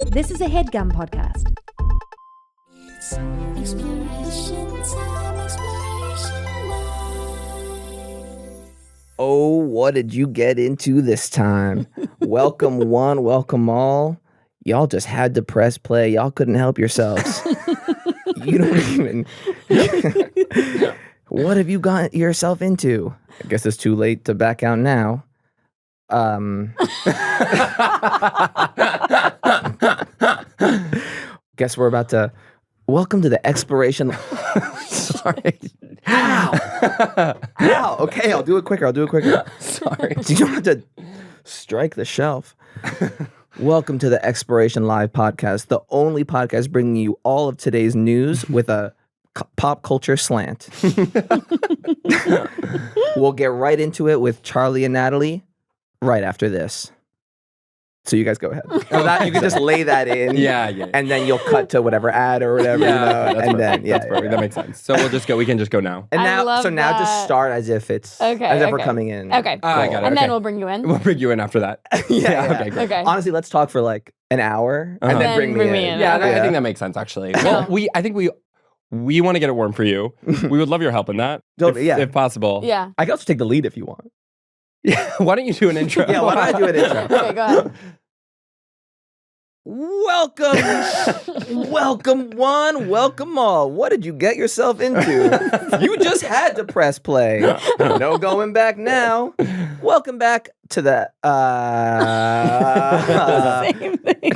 This is a Headgum podcast. Oh, what did you get into this time? Welcome one, welcome all. Y'all just had to press play. Y'all couldn't help yourselves. You don't even... What have you got yourself into? I guess it's too late to back out now. Guess we're about to... Welcome to the exploration... Sorry. Ow! Ow! Okay, I'll do it quicker. Sorry. You don't have to strike the shelf. Welcome to the Exploration Live podcast, the only podcast bringing you all of today's news with a pop culture slant. We'll get right into it with Charlie and Natalie right after this. So you guys go ahead. You can just lay that in. Yeah. And then you'll cut to whatever ad or whatever, That's perfect. That makes sense. So we'll just go. We can just go now. And now, now just start as if it's we're coming in. Okay. I got it. And then we'll bring you in. We'll bring you in after that. Yeah. Okay, great. Okay. Honestly, let's talk for like an hour and then bring me in. Yeah, I think that makes sense actually. Well, I think we want to get it warm for you. We would love your help in that. If possible. Yeah. I can also take the lead if you want. Yeah. Why don't you do an intro? Yeah, why don't I do an intro? Okay, go ahead. Welcome one, welcome all. What did you get yourself into? You just had to press play. No going back now. Welcome back to the Same thing.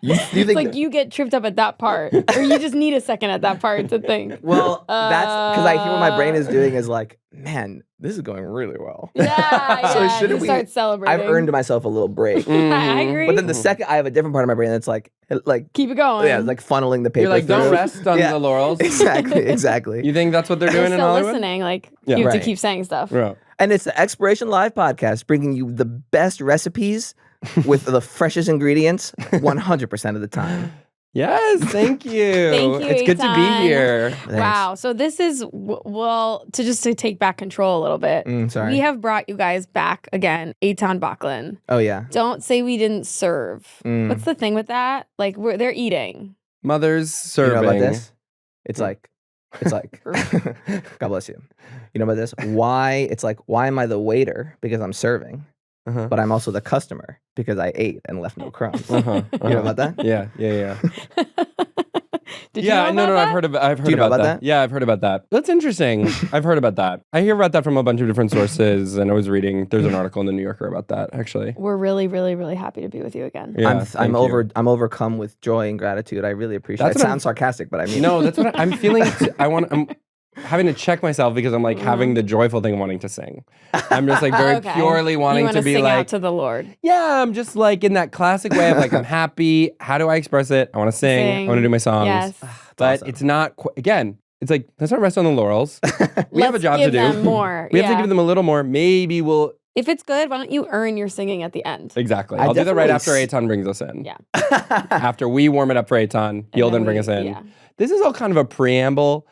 It's like you get tripped up at that part, or you just need a second at that part to think. Well, that's because I hear what my brain is doing is like, man, this is going really well. Yeah. So shouldn't you we start celebrating? I've earned myself a little break. I agree. But then the second I have a different part of my brain that's like keep it going. yeah, like funneling the paper. You're like, through. don't rest on the laurels. Exactly. You think that's what they're doing They're in still Hollywood? listening. Like you have to keep saying stuff. Right. And it's the Exploration Live podcast, bringing you the best recipes with the freshest ingredients 100% of the time. Yes, thank you. Thank you, It's good to be Eytan. here. Wow. So this is to take back control a little bit. Sorry. We have brought you guys back again. Eton, Boclin. Oh, yeah. Don't say we didn't serve. What's the thing with that? Like they're eating. Mother's serving. You know about this? It's like, God bless you. You know about this? Why am I the waiter? Because I'm serving. But I'm also the customer because I ate and left no crumbs. You know about that? Yeah. Did you know about that? I've heard about that? Yeah, I've heard about that. That's interesting. I've heard about that. I hear about that from a bunch of different sources, and I was reading. There's an article in the New Yorker about that. Actually, We're really, really, really happy to be with you again. Yeah, I'm overcome with joy and gratitude. I really appreciate it. It sounds sarcastic, but I mean no, that's what I'm feeling. I'm having to check myself because I'm like having the joyful thing of wanting to sing. I'm just like very purely wanting to be sing like out to the Lord. Yeah, I'm just like in that classic way of like I'm happy. How do I express it? I want to sing. I want to do my songs. Yes. But awesome. it's not again. It's like let's not rest on the laurels. We have a job to do. Them more. We have to give them a little more. Maybe we'll. If it's good, why don't you earn your singing at the end? Exactly. I'll do that right after Eytan brings us in. Yeah. After we warm it up for Eytan, he'll then bring us in. Yeah. This is all kind of a preamble.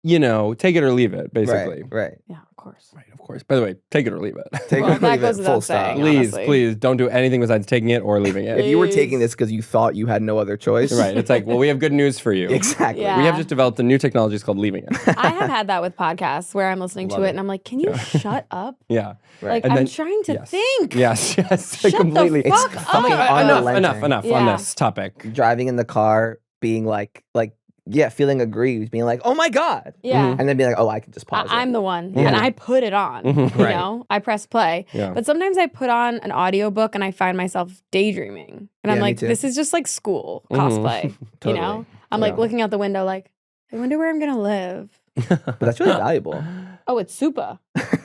Take it or leave it, basically. Right. Yeah, of course. Right, of course. By the way, take it or leave it. Take it or That leave goes it, without full stop. saying. Please don't do anything besides taking it or leaving it. If you were taking this because you thought you had no other choice. Right. It's like, well, we have good news for you. Exactly. Yeah. We have just developed a new technology. It's called leaving it. I have had that with podcasts where I'm listening to it and I'm like, can you shut up? Yeah. Like, And I'm then- trying to yes. think. Yes. Shut completely. the fuck It's up. fucking unrelenting. Enough on Yeah. this topic. Driving in the car, being feeling aggrieved, being like, oh my God. Yeah. And then being like, oh, I can just pause it. I'm the one. And I put it on. You Right. know? I press play. Yeah. But sometimes I put on an audiobook and I find myself daydreaming. And I'm Yeah, me like, too. this is just like school cosplay. Totally. You know? I'm like looking out the window like, I wonder where I'm gonna live. But that's really valuable. Oh, it's super.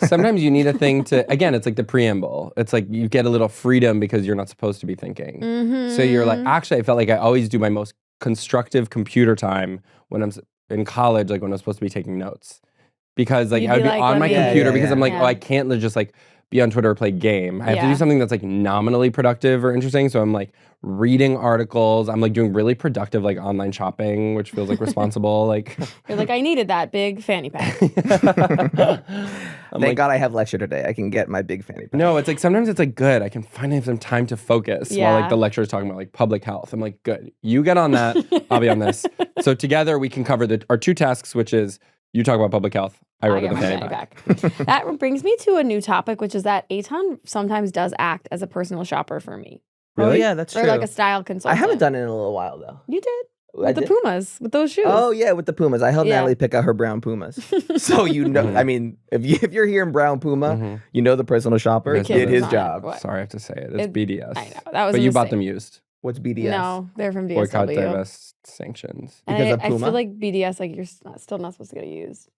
Sometimes you need a thing to, again, it's like the preamble. It's like you get a little freedom because you're not supposed to be thinking. So you're like, actually, I felt like I always do my most constructive computer time when I'm in college, like when I'm supposed to be taking notes. Because like You'd I would be be like, on let my me- computer Yeah, because I'm like, yeah. oh, I can't just like be on Twitter or play game. I have to do Yeah. something that's like nominally productive or interesting. So I'm like reading articles. I'm like doing really productive like online shopping, which feels like responsible. Like You're like, I needed that big fanny pack. Thank God I have lecture today. I can get my big fanny pack. no, it's like sometimes it's like good. I can finally have some time to focus while like Yeah. the lecturer is talking about like public health. I'm like, good. You get on that. I'll be on this. So together we can cover our two tasks, which is you talk about public health. I wrote get the my fanny fanny pack. pack. That brings me to a new topic, which is that Eton sometimes does act as a personal shopper for me. Oh Really? yeah, that's true. Or like a style I consultant. haven't done it in a little while though. You did. I With the did. Pumas, with those shoes. Oh yeah, with the Pumas. I helped Yeah. Natalie pick out her brown Pumas. So you know, I mean, if you're hearing brown Puma, you know the personal shopper Yes, did it his is. job. What? Sorry, I have to say it. It's BDS. I know. That was But a you bought mistake. them used. What's BDS? No, they're from DSW. Boycott, divest, sanctions. And Because of I Puma? feel like BDS, like you're still not supposed to get used.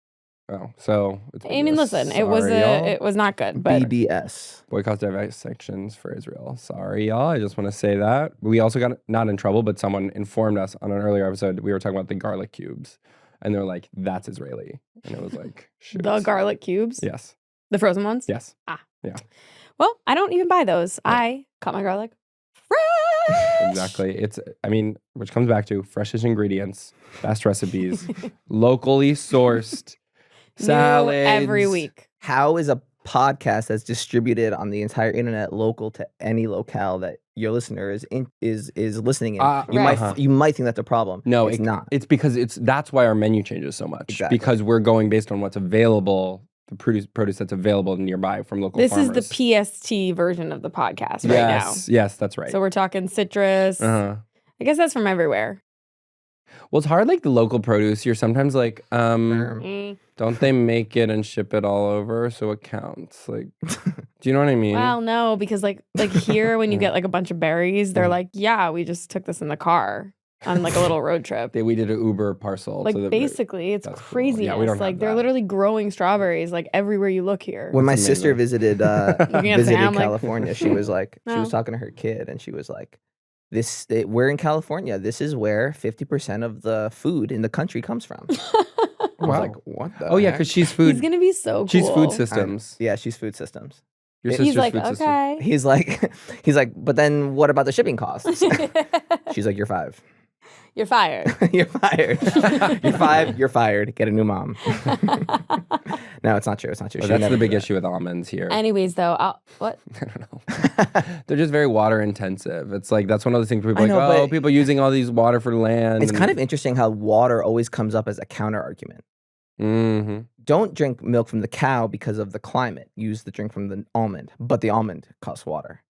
Oh, so it's I mean, BDS. listen, it was Sorry, y'all. it was not good, but BDS. Boycott, divest, sanctions for Israel. Sorry, y'all. I just want to say that. We also got not in trouble, but someone informed us on an earlier episode. We were talking about the garlic cubes, and they were like, "That's Israeli," and it was like, shoot. the garlic cubes, Yes. the frozen ones. Yes. Well, I don't even buy those. I cut my garlic fresh. Exactly. I mean, which comes back to freshest ingredients, best recipes, locally sourced New salads every week. How is a podcast that's distributed on the entire internet local to any locale that your listener is listening in? You Right. might think that's a problem. No, it's not. It's because that's why our menu changes so much. Exactly. Because we're going based on what's available, the produce that's available nearby from local This farmers. is the PST version of the podcast right Yes, that's right. now. So we're talking citrus. uh-huh. I guess that's from everywhere. Well, it's hard like the local produce. You're sometimes like, Mm. don't they make it and ship it all over so it counts? Like, do you know what I mean? Well, no, because like here when you get like a bunch of berries, they're like, yeah, we just took this in the car on like a little road trip. We did an Uber parcel. Like so that basically, it's that's cool. craziness. Yeah, we don't have like they're that. literally growing strawberries like everywhere you look here. When my That's sister amazing. visited Looking at visited Sam, like- California, she was like, she was No. talking to her kid, and she was like, we're in California. This is where 50% of the food in the country comes from." I was Wow. like, what the Oh yeah, heck? because she's food. He's gonna be so cool. She's food I- systems. Yeah, she's food systems. Your He's sister's He's like, food system. okay. He's like, but then what about the shipping costs? She's like, you're 5. You're fired. You're fired. You're 5. You're fired. Get a new mom. No, it's not true. It's not true. Oh, She'd that's never the big do that. issue with almonds here. Anyways, though, what? I don't know. They're just very water intensive. It's like that's one of the things people are I like, know, oh, but people using all these water for land. It's kind of interesting how water always comes up as a counter argument. Mm-hmm. Don't drink milk from the cow because of the climate. Use the drink from the almond, but the almond costs water.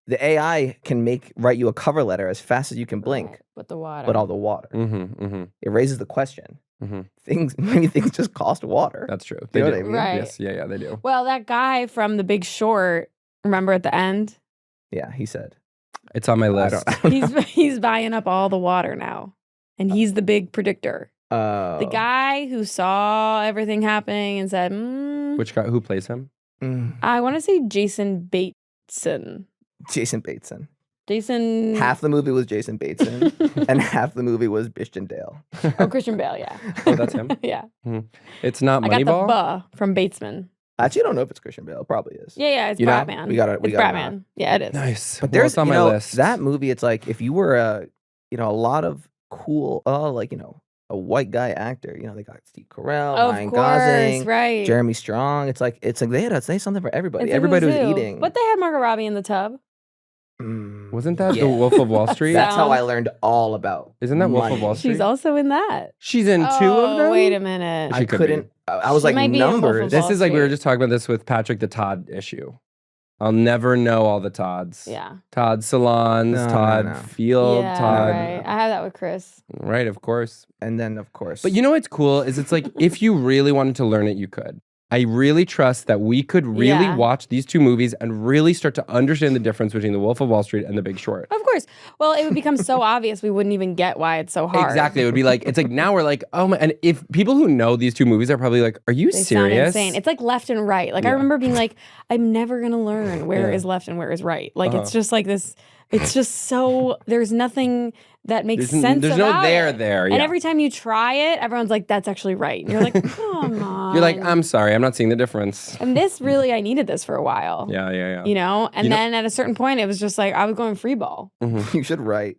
The AI can write you a cover letter as fast as you can blink, Right, but the water. but all the water. Mm-hmm. Mm-hmm. It raises the question. Mm-hmm. Many things just cost water. That's true. You They know do. what I mean? Right. Yes. Yeah. They do. Well, that guy from The Big Short, remember at the end? Yeah, he said. It's on my I list. don't- He's buying up all the water now. And he's the big predictor. Oh. The guy who saw everything happening and said, Which guy? Who plays him? I want to say Jason Bateson. Jason Bateson. Jason. Half the movie was Jason Bateson, and half the movie was Christian Dale. Oh, Christian Bale, yeah. Oh, that's him. Yeah. It's not I got the Moneyball. buh from Batesman. Actually, I don't know if it's Christian Bale. It probably is. Yeah, it's You know, Batman. we got It's it. Batman. Yeah, it is. Nice. But Well, there's it's on you my know, list. that movie. It's like if you were a lot of cool, a white guy actor. They got Steve Carell, Of Ryan course, Gosling, right. Jeremy Strong. It's like they had to say something for everybody. It's a Everybody was who's who. eating. But they had Margot Robbie in the tub. Wasn't that Yeah. the Wolf of Wall Street? That's how Sound- I learned all about. Isn't that Wolf of money. Wall Street? She's also in that. She's in 2 of Oh, them. wait a minute. She I could be. couldn't. I was She like might be in Wolf of numbers. Wall This is like we were Street. just talking about this with Patrick, the Todd issue. I'll never know all the Todds. Yeah. Todd Salons, No, no, Todd no. Field, Yeah, Todd. right. I have that with Chris. Right, of course. And then of course. But you know what's cool is it's like if you really wanted to learn it, you could. I really trust that we could really Yeah. watch these 2 movies and really start to understand the difference between The Wolf of Wall Street and The Big Short. Of course. Well, it would become so obvious we wouldn't even get why it's so hard. Exactly. It would be like, it's like now we're like, oh my, and if people who know these 2 movies are probably like, are you They serious? sound insane. It's like left and right. Like I Yeah. remember being like, I'm never gonna learn where Yeah. is left and where is right. Like it's Uh-huh. just like this It's just so there's nothing that makes There's sense. no about there it. there. And Yeah. every time you try it, everyone's like, "That's actually right." And you're like, "Come on." You're like, I'm sorry, I'm not seeing the difference. And this really, I needed this for a while. Yeah. You know, and then at a certain point, it was just like I was going free ball. You should write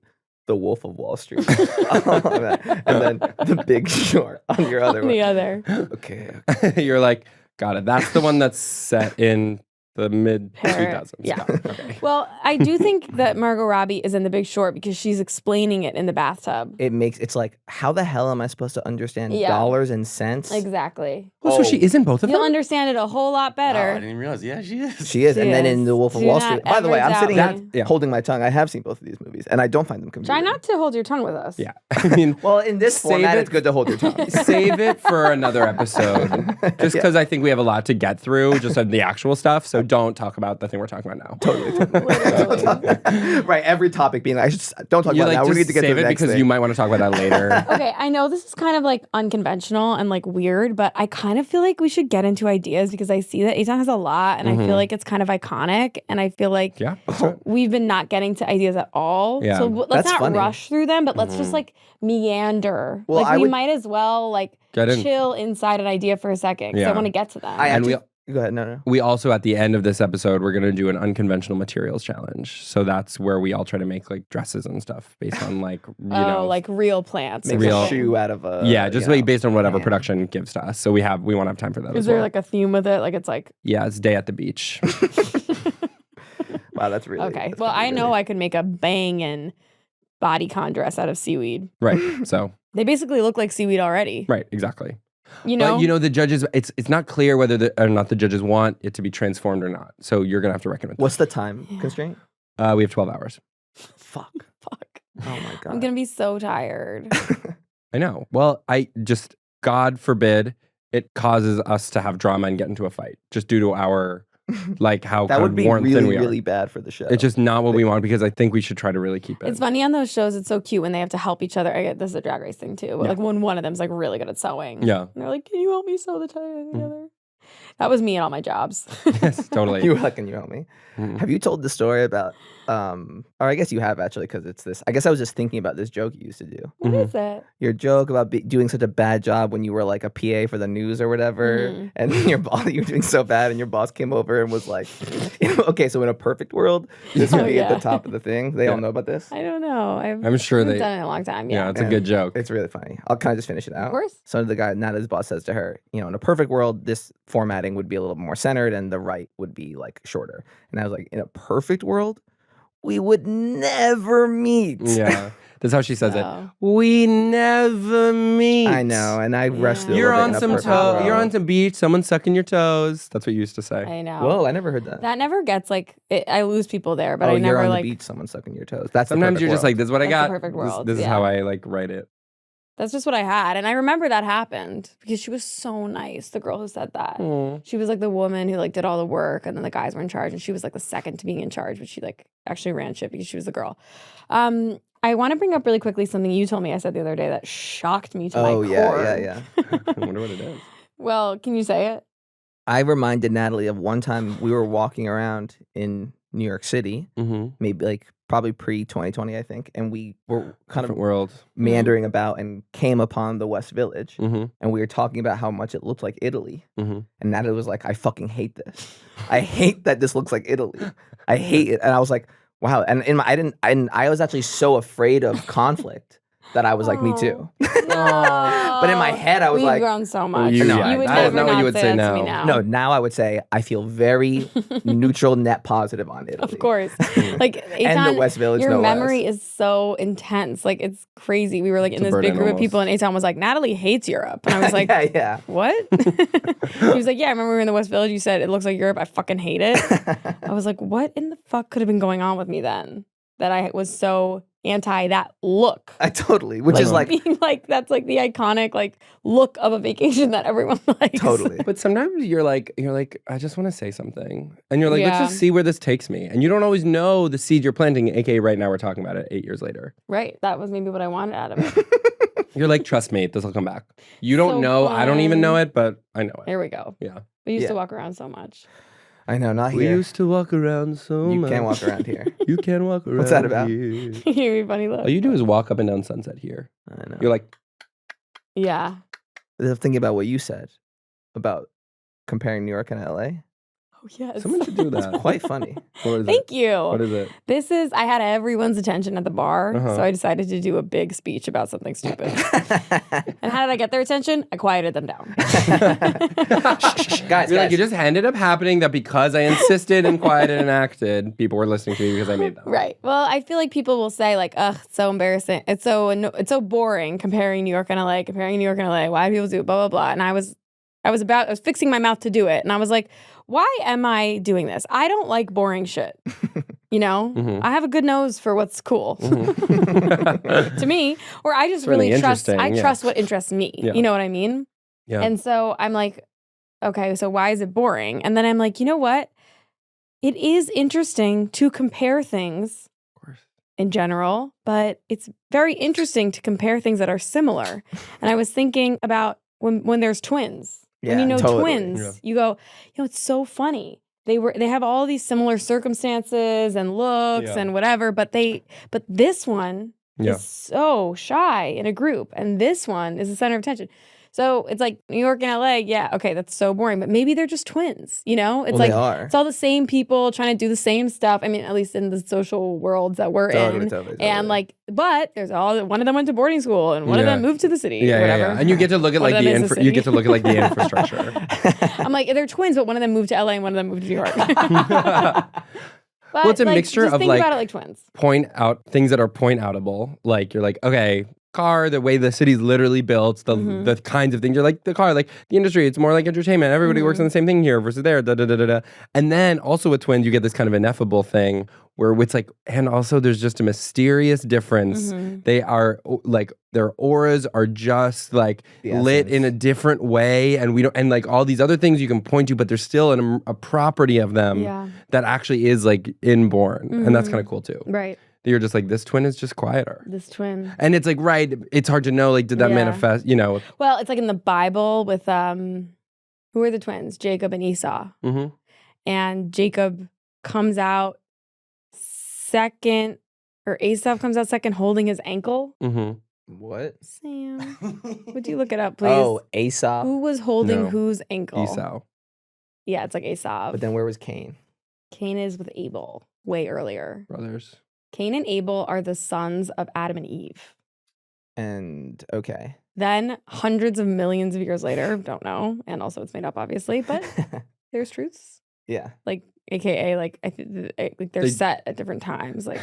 The Wolf of Wall Street. And then The Big Short on your other On the one. other. Okay. You're like, got it. That's the one that's set in the mid 2000s. Yeah. Got it. Okay. Well, I do think that Margot Robbie is in The Big Short because she's explaining it in the bathtub. It's like, how the hell am I supposed to understand Yeah. dollars and cents? Exactly. Oh, so she is in both of You'll them? understand it a whole lot Wow, I better. didn't even realize. Yeah, she is. She is. She And then in is. The Wolf of Do Wall not Street. By the way, ever I'm doubt sitting me. here holding my tongue. I have seen both of these movies, and I don't find them confusing. Try not to hold your tongue with us. Yeah. I mean, Well, in this Save format, it- it's good to hold your tongue. save it for another episode. Just because I think we have a lot to get through, just on the actual stuff. So don't talk about the thing we're talking about now. Literally. Right, every topic being like, don't talk You're about like, that. We just need to get to save the it next because thing. you might want to talk about that later. Okay, I know this is kind of like unconventional and like weird, but I kind of feel like we should get into ideas because I see that Eytan has a lot and I feel like it's kind of iconic and I feel like Yeah. That's right. we've been not getting to ideas at all. Yeah. So let's That's not funny. rush through them, but let's just like meander. Well, like I we would- might as well like Get in. chill inside an idea for a second because I Yeah. want to get to them. I And actually, go ahead. No. We also, at the end of this episode, we're going to do an unconventional materials challenge. So that's where we all try to make like dresses and stuff based on like, you know. like real plants. Make or real- a something. shoe out of a. Yeah, just you know, like based on whatever man. production gives to us. So we want to have time for that Is as there well. like a theme with it? Like it's like Yeah, it's day at the beach. Wow, that's really. okay. that's Well, really I know I could make a banging bodycon dress out of seaweed. Right. So, They basically look like seaweed already. right, exactly. You know? But you know, the judges, it's not clear whether or not the judges want it to be transformed or not. So you're going to have to reckon with What's the time constraint? that. We have 12 hours. Fuck. Fuck. Oh my god. I'm gonna be so tired. I know. Well, God forbid, it causes us to have drama and get into a fight just due to our, like, how That kind would of be worn thin really, we are. really bad for the show. It's just not what we want because I think we should try to really keep it. It's funny on those shows. It's so cute when they have to help each other. I get this is a drag race thing too. But Yeah. like when one of them's like really good at sewing. Yeah. And they're like, "Can you help me sew the tie together?" That was me at all my jobs. Yes, totally. You can you help me? Mhm. Have you told the story about or I guess you have actually because it's this. I guess I was just thinking about this joke you used to do. What is it? Your joke about doing such a bad job when you were like a PA for the news or whatever, and your boss, you were doing so bad, and your boss came over and was like, "Okay, so in a perfect world, this would Oh, be at yeah. the top of the thing." They all know about this. I don't know. I'm sure haven't they. done it in a long time. Yeah, Yeah. it's a good joke. It's really funny. Can I just finish it out? Of course. So the guy, Natalie's boss, says to her, in a perfect world, this formatting would be a little more centered and the right would be like shorter. And I was like, in a perfect world, we would never meet. Yeah. That's how she says So- it. We never meet. I know. And I rushed through a You're little bit on in a some perfect toe. world. You're on some beach. Someone's sucking your toes. That's what you used to say. I know. Whoa, I never heard that. That never gets like I lose people there, but oh, I never you're on like the beach, someone sucking your toes. That's the Sometimes perfect you're just world. like, this is what I That's the got. perfect This- world, This, is yeah. how I like write it. that's just what I had. And I remember that happened because she was so nice, the girl who said that. She was like the woman who like did all the work and then the guys were in charge and she was like the second to being in charge, but she like actually ran shit because she was the girl. I want to bring up really quickly something you told me I said the other day that shocked me to my core. yeah. I wonder what it is. Well, can you say it? I reminded Natalie of one time we were walking around in New York City, Mm-hmm. maybe like probably pre-2020, I think, and we were kind Different of world. meandering about and came upon the West Village, Mm-hmm. and we were talking about how much it looked like Italy. Mm-hmm. And Natalie was like, I fucking hate this. I hate that this looks like Italy. I hate it. And I was like, wow. And I was actually so afraid of conflict that I was like, me too. But in my head, I was We've like, grown so much. you- You, yeah, would I never know what not you would say that to me now. now. no, now I would say I feel very neutral, net positive on Italy. Of course. Like And the Eytan, West Village, your no memory less. is so intense. Like it's crazy. We were like in a this big burden group of people and Eytan was like, Natalie hates Europe. And I was like, yeah. what? He was like, yeah, I remember we were in the West Village. You said it looks like Europe. I fucking hate it. I was like, what in the fuck could have been going on with me then that I was so anti that look? I totally, which is like, being like that's like the iconic like look of a vacation that everyone likes. totally. But sometimes you're like, I just want to say something. And you're like, let's Yeah. just see where this takes me. And you don't always know the seed you're planting, aka right now we're talking about it 8 years later. Right. That was maybe what I wanted out of it. You're like, trust me, this will come back. You don't So know, I don't even fun. know it, but I know it. Here we go. Yeah. We used to Yeah. walk around so much. I know, not We here. used to walk around so You much. can't walk around here. You can't walk around. What's that about? Here. You're a funny look. All you do is walk up and down Sunset here. I know. You're like, Yeah. I'm thinking about what you said about comparing New York and LA. Oh, yes. someone should do that. Quite funny. What is Thank it? you. What is it? I had everyone's attention at the bar, Uh-huh. so I decided to do a big speech about something stupid. And how did I get their attention? I quieted them down. Guys, You're like, it just ended up happening that because I insisted and quieted and acted, people were listening to me because I made them. Right. Well, I feel like people will say like, "Ugh, it's so embarrassing. It's so boring comparing New York and LA. Comparing New York and LA. Why do people do it? Blah blah blah." And I was fixing my mouth to do it, and I was like, "Why am I doing this? I don't like boring shit. You know, Mhm. I have a good nose for what's cool Mhm. to me, or I just Really really trust. interesting, I yeah. trust what interests me. Yeah. You know what I mean? Yeah. And so I'm like, okay, so why is it boring? And then I'm like, you know what? It is interesting to compare things Of course. in general, but it's very interesting to compare things that are similar. And I was thinking about when there's twins. When you Yeah, know totally. twins, Yeah. you go, it's so funny. They have all these similar circumstances and looks Yeah. and whatever, but this one Yeah. is so shy in a group, and this one is the center of attention. So it's like New York and LA, yeah, okay, that's so boring, but maybe they're just twins, you know? It's Well, like they are. it's all the same people trying to do the same stuff. I mean, at least in the social worlds that we're in. Totally. And like, but there's one of them went to boarding school and one of Yeah. them moved to the city Yeah, or yeah, whatever. yeah. And you get to look at One like of the them is the you get to city. look at like the infrastructure. I'm like, they're twins, but one of them moved to LA and one of them moved to New York. But, Well, it's a like, mixture just of, think like, about it like twins. Point out things that are point outable. Like you're like, okay, car, the way the city's literally built, the kinds of things. You're like the car, like the industry. It's more like entertainment. Everybody works on the same thing here versus there. Da da da da da. And then also with twins, you get this kind of ineffable thing where it's like, and also there's just a mysterious difference. They are like their auras are just like The lit in a essence. different way, and we don't, and like all these other things you can point to, but there's still a property of them Yeah. that actually is like inborn, and that's kind of cool too. Right. You're just like, this twin is just quieter. This twin. And it's like, right, it's hard to know, like, did that Yeah. manifest, you know? Well, it's like in the Bible with who are the twins? Jacob and Esau. Mm-hmm. And Jacob comes out second, or Esau comes out second holding his ankle. Mm-hmm. What? Sam, would you look it up, please? Oh, Aesop. Who was holding No. whose ankle? Esau. Yeah, it's like Esau. But then where was Cain? Cain is with Abel way earlier. Brothers. Cain and Abel are the sons of Adam and Eve. And okay. Then, hundreds of millions of years later, don't know, and also it's made up, obviously, but there's truths, Yeah. like AKA, like like they're They- set at different times, like.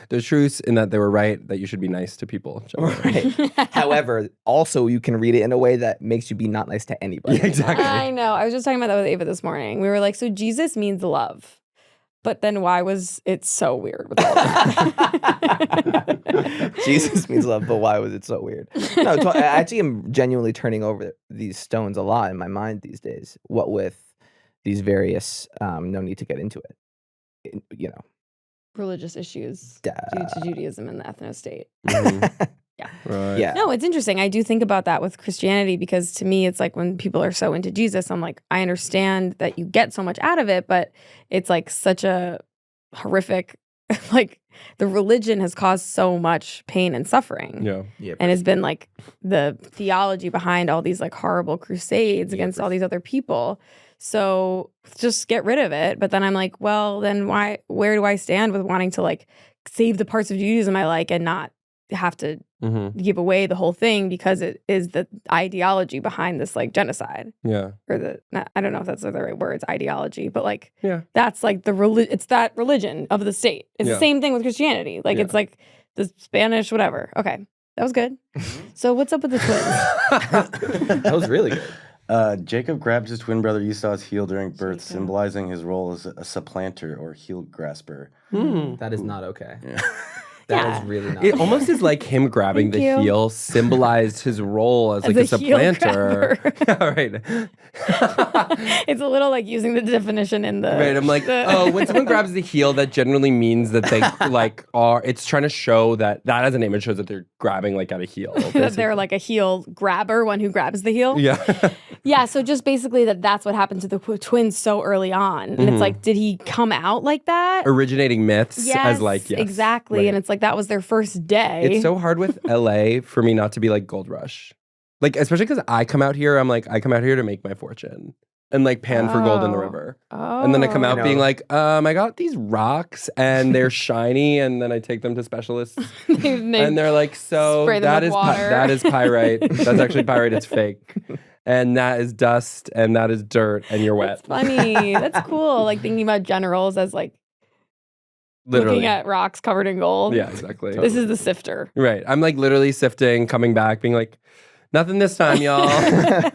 There's truths in that they were right, that you should be nice to people. generally. Right. However, also you can read it in a way that makes you be not nice to anybody. Yeah, exactly. I know. I was just talking about that with Ava this morning. We were like, so Jesus means love. But then why was it so weird with all that? Jesus means love, but why was it so weird? No, I actually am genuinely turning over these stones a lot in my mind these days. What with these various, no need to get into it, you know. Religious issues Duh. due to Judaism and the ethno-state. Mhm. Yeah. Right. Yeah. No, it's interesting. I do think about that with Christianity because to me, it's like when people are so into Jesus, I'm like, I understand that you get so much out of it, but it's like such a horrific, like the religion has caused so much pain and suffering. Yeah. Yeah. And has been like the theology behind all these like horrible crusades against all these other people. So just get rid of it. But then I'm like, well, then where do I stand with wanting to like save the parts of Judaism I like and not have to Mm-hmm. give away the whole thing because it is the ideology behind this like genocide Yeah. or I don't know if that's the right words, ideology, but like Yeah. that's like it's that religion of the state. It's Yeah. the same thing with Christianity. Like Yeah. it's like the Spanish, whatever. Okay. That was good. So what's up with the twins? That was really good. Jacob grabbed his twin brother Esau's heel during birth, Jacob. symbolizing his role as a supplanter or heel grasper. Hmm. That is not okay. Yeah. That is really not. It almost is like him grabbing Thank the you. heel symbolized his role as like a a heel supplanter. All right. It's a little like using the definition in the. Right, I'm like, oh, when someone grabs the heel, that generally means that they like are. It's trying to show that as a name, it shows that they're grabbing like at a heel. that they're like a heel grabber, one who grabs the heel. Yeah. Yeah, so just basically that's what happened to the twins so early on. And it's like, did he come out like that? Originating myths as like, yes. Exactly. Right. And it's like, that was their first day. It's so hard with LA for me not to be like Gold Rush. Like, especially because I come out here, I'm like, I come out here to make my fortune and like pan for gold in the river. Oh. And then I come out I being know. like, I got these rocks and they're shiny. And then I take them to specialists and they're like, so spray them that with is water. that is pyrite. That's actually pyrite. It's fake. And that is dust and that is dirt and you're wet. That's funny. That's cool. Like thinking about generals as like Literally. looking at rocks covered in gold. Yeah, exactly. This is the sifter. Right. I'm like literally sifting, coming back, being like, nothing this time, y'all.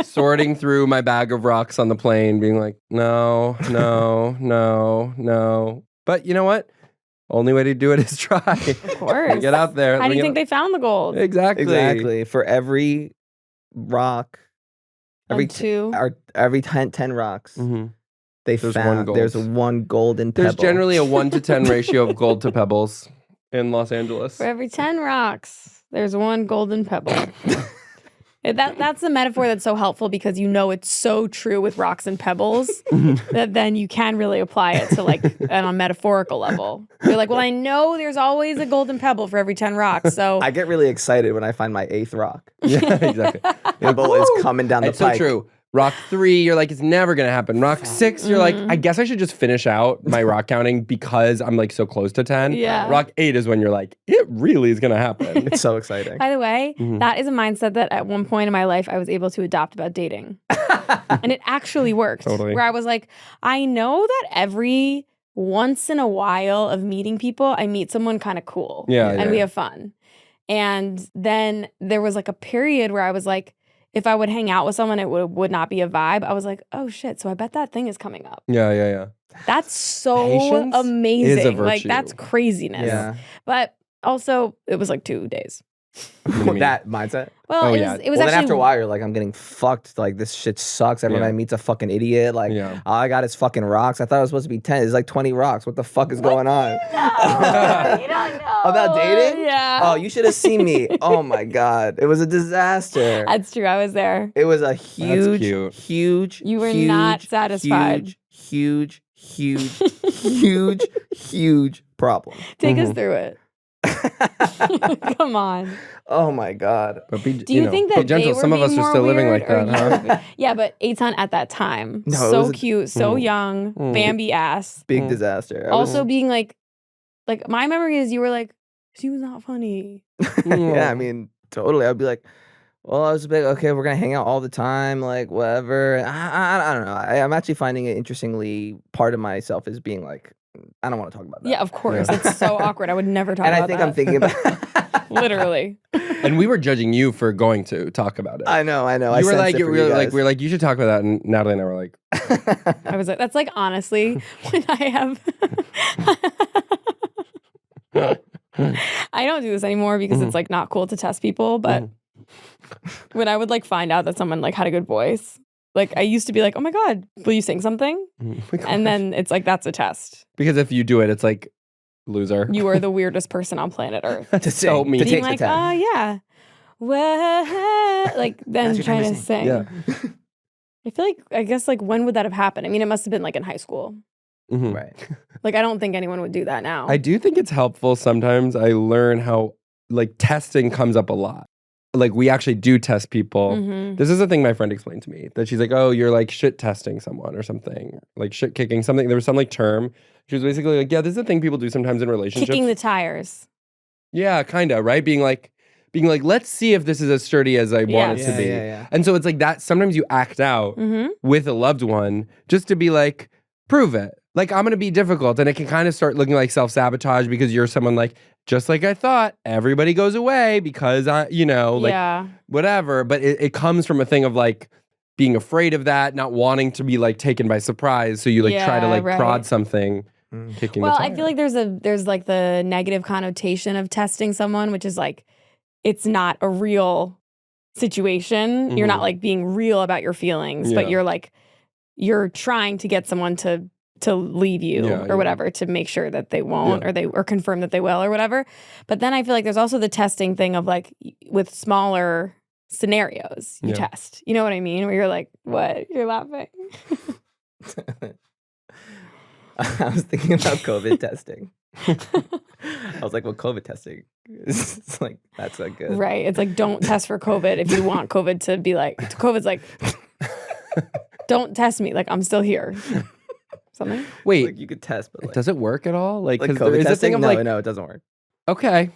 Sorting through my bag of rocks on the plane, being like, no. But you know what? Only way to do it is try. Of course. Get out there. How do you think they found the gold? Exactly. Exactly. For every rock, every And two. every 10 rocks, Mhm. they There's found one gold. there's one golden pebble. There's generally a 1-to-10 ratio of gold to pebbles in Los Angeles. For every 10 rocks, there's one golden pebble. That's the metaphor that's so helpful because you know it's so true with rocks and pebbles that then you can really apply it to like on a metaphorical level. You're like, well, I know there's always a golden pebble for every 10 rocks. So I get really excited when I find my 8th rock. Yeah, exactly. The bowl is coming down the It's so pike. true. Rock 3, you're like, it's never gonna happen. Rock 6, you're like, I guess I should just finish out my rock counting because I'm like so close to 10. Yeah. Rock 8 is when you're like, it really is gonna happen. It's so exciting. by the way, that is a mindset that at one point in my life I was able to adopt about dating. And it actually worked. Totally. Where I was like, I know that every once in a while of meeting people, I meet someone kind of cool. Yeah, And yeah. we have fun. And then there was like a period where I was like, if I would hang out with someone, it would not be a vibe. I was like, oh shit, so I bet that thing is coming up. Yeah. That's so Patience amazing. is a Like virtue. that's craziness. Yeah. But also it was like 2 days. What do you mean? That mindset. Well, Oh, it yeah. was, it was Well, actually then after a while, you're like, I'm getting fucked. Like, this shit sucks. Everyone Yeah. I meet's a fucking idiot. Like, Yeah. all I got is fucking rocks. I thought it was supposed to be 10. It's like 20 rocks. What the fuck is going on? you don't know. About dating? Yeah. Oh, you should have seen me. Oh my God. It was a disaster. That's true. I was there. It was a huge, cute. huge, You were huge, not satisfied. Huge, huge problem. Take us through it. Come on. Oh my God. But be, Do you think that be gentle. they were Some of us being are more still living weird, like or that, you huh? were- Yeah, but Eytan at that time, No, it so was a- cute, so young, Bambi ass. Big disaster. I was- Also being like my memory is you were like, she was not funny. yeah, I mean, totally. I'd be like, well, I was like, okay, we're gonna hang out all the time, like whatever. I don't know. I'm actually finding it interestingly. Part of myself is being like, I don't want to talk about that. Yeah, of course. It's so awkward. I would never talk and about I think that. I'm thinking about. Literally. And we were judging you for going to talk about it. I know. you I were sensed like, it for we you were like, guys. we were like, you should talk about that. And Natalie and I were like, I was like, that's like honestly when I have I don't do this anymore because it's like not cool to test people, but when I would like find out that someone like had a good voice, like I used to be like, oh my God, will you sing something? And then it's like, that's a test. because if you do it, it's like loser. You are the weirdest person on planet Earth. to so sing, mean. to Being take like, the test. oh yeah. Well, like then Now's your time trying to to sing. sing. Yeah. I feel like, I guess like when would that have happened? I mean, it must have been like in high school. Mhm. Right. Like, I don't think anyone would do that now. I do think it's helpful sometimes. I learn how like testing comes up a lot. Like we actually do test people. Mhm. This is a thing my friend explained to me that she's like, oh, you're like shit testing someone or something, like shit kicking something. There was some like term. She was basically like, yeah, this is a thing people do sometimes in relationships. Kicking the tires. Yeah, kind of, right? Being like, let's see if this is as sturdy as I want it to Yeah, be. yeah. And so it's like that. Sometimes you act out Mm-hmm. with a loved one just to be like, prove it. Like, I'm going to be difficult. And it can kind of start looking like self-sabotage because you're someone like, just like I thought, everybody goes away because I, like Yeah. whatever. But it comes from a thing of like being afraid of that, not wanting to be like taken by surprise. So you like try to Yeah, like right. prod something Kicking Well, the I tire. feel like there's like the negative connotation of testing someone, which is like it's not a real situation. You're not Mhm. like being real about your feelings, but Yeah. you're trying to get someone to leave you Yeah, or yeah. whatever to make sure that they won't Yeah. or confirm that they will or whatever. But then I feel like there's also the testing thing of like with smaller scenarios you Yeah. test. You know what I mean? Where you're like, what? You're laughing. I was thinking about COVID testing. I was like, well, COVID testing is like, that's not good. Right. It's like don't test for COVID if you want COVID to be like COVID's like don't test me. Like I'm still here. Something? Wait, Like you could test, but like, does it work at all? Like, 'cause there COVID is a testing? thing of No, like, no, it doesn't work. okay,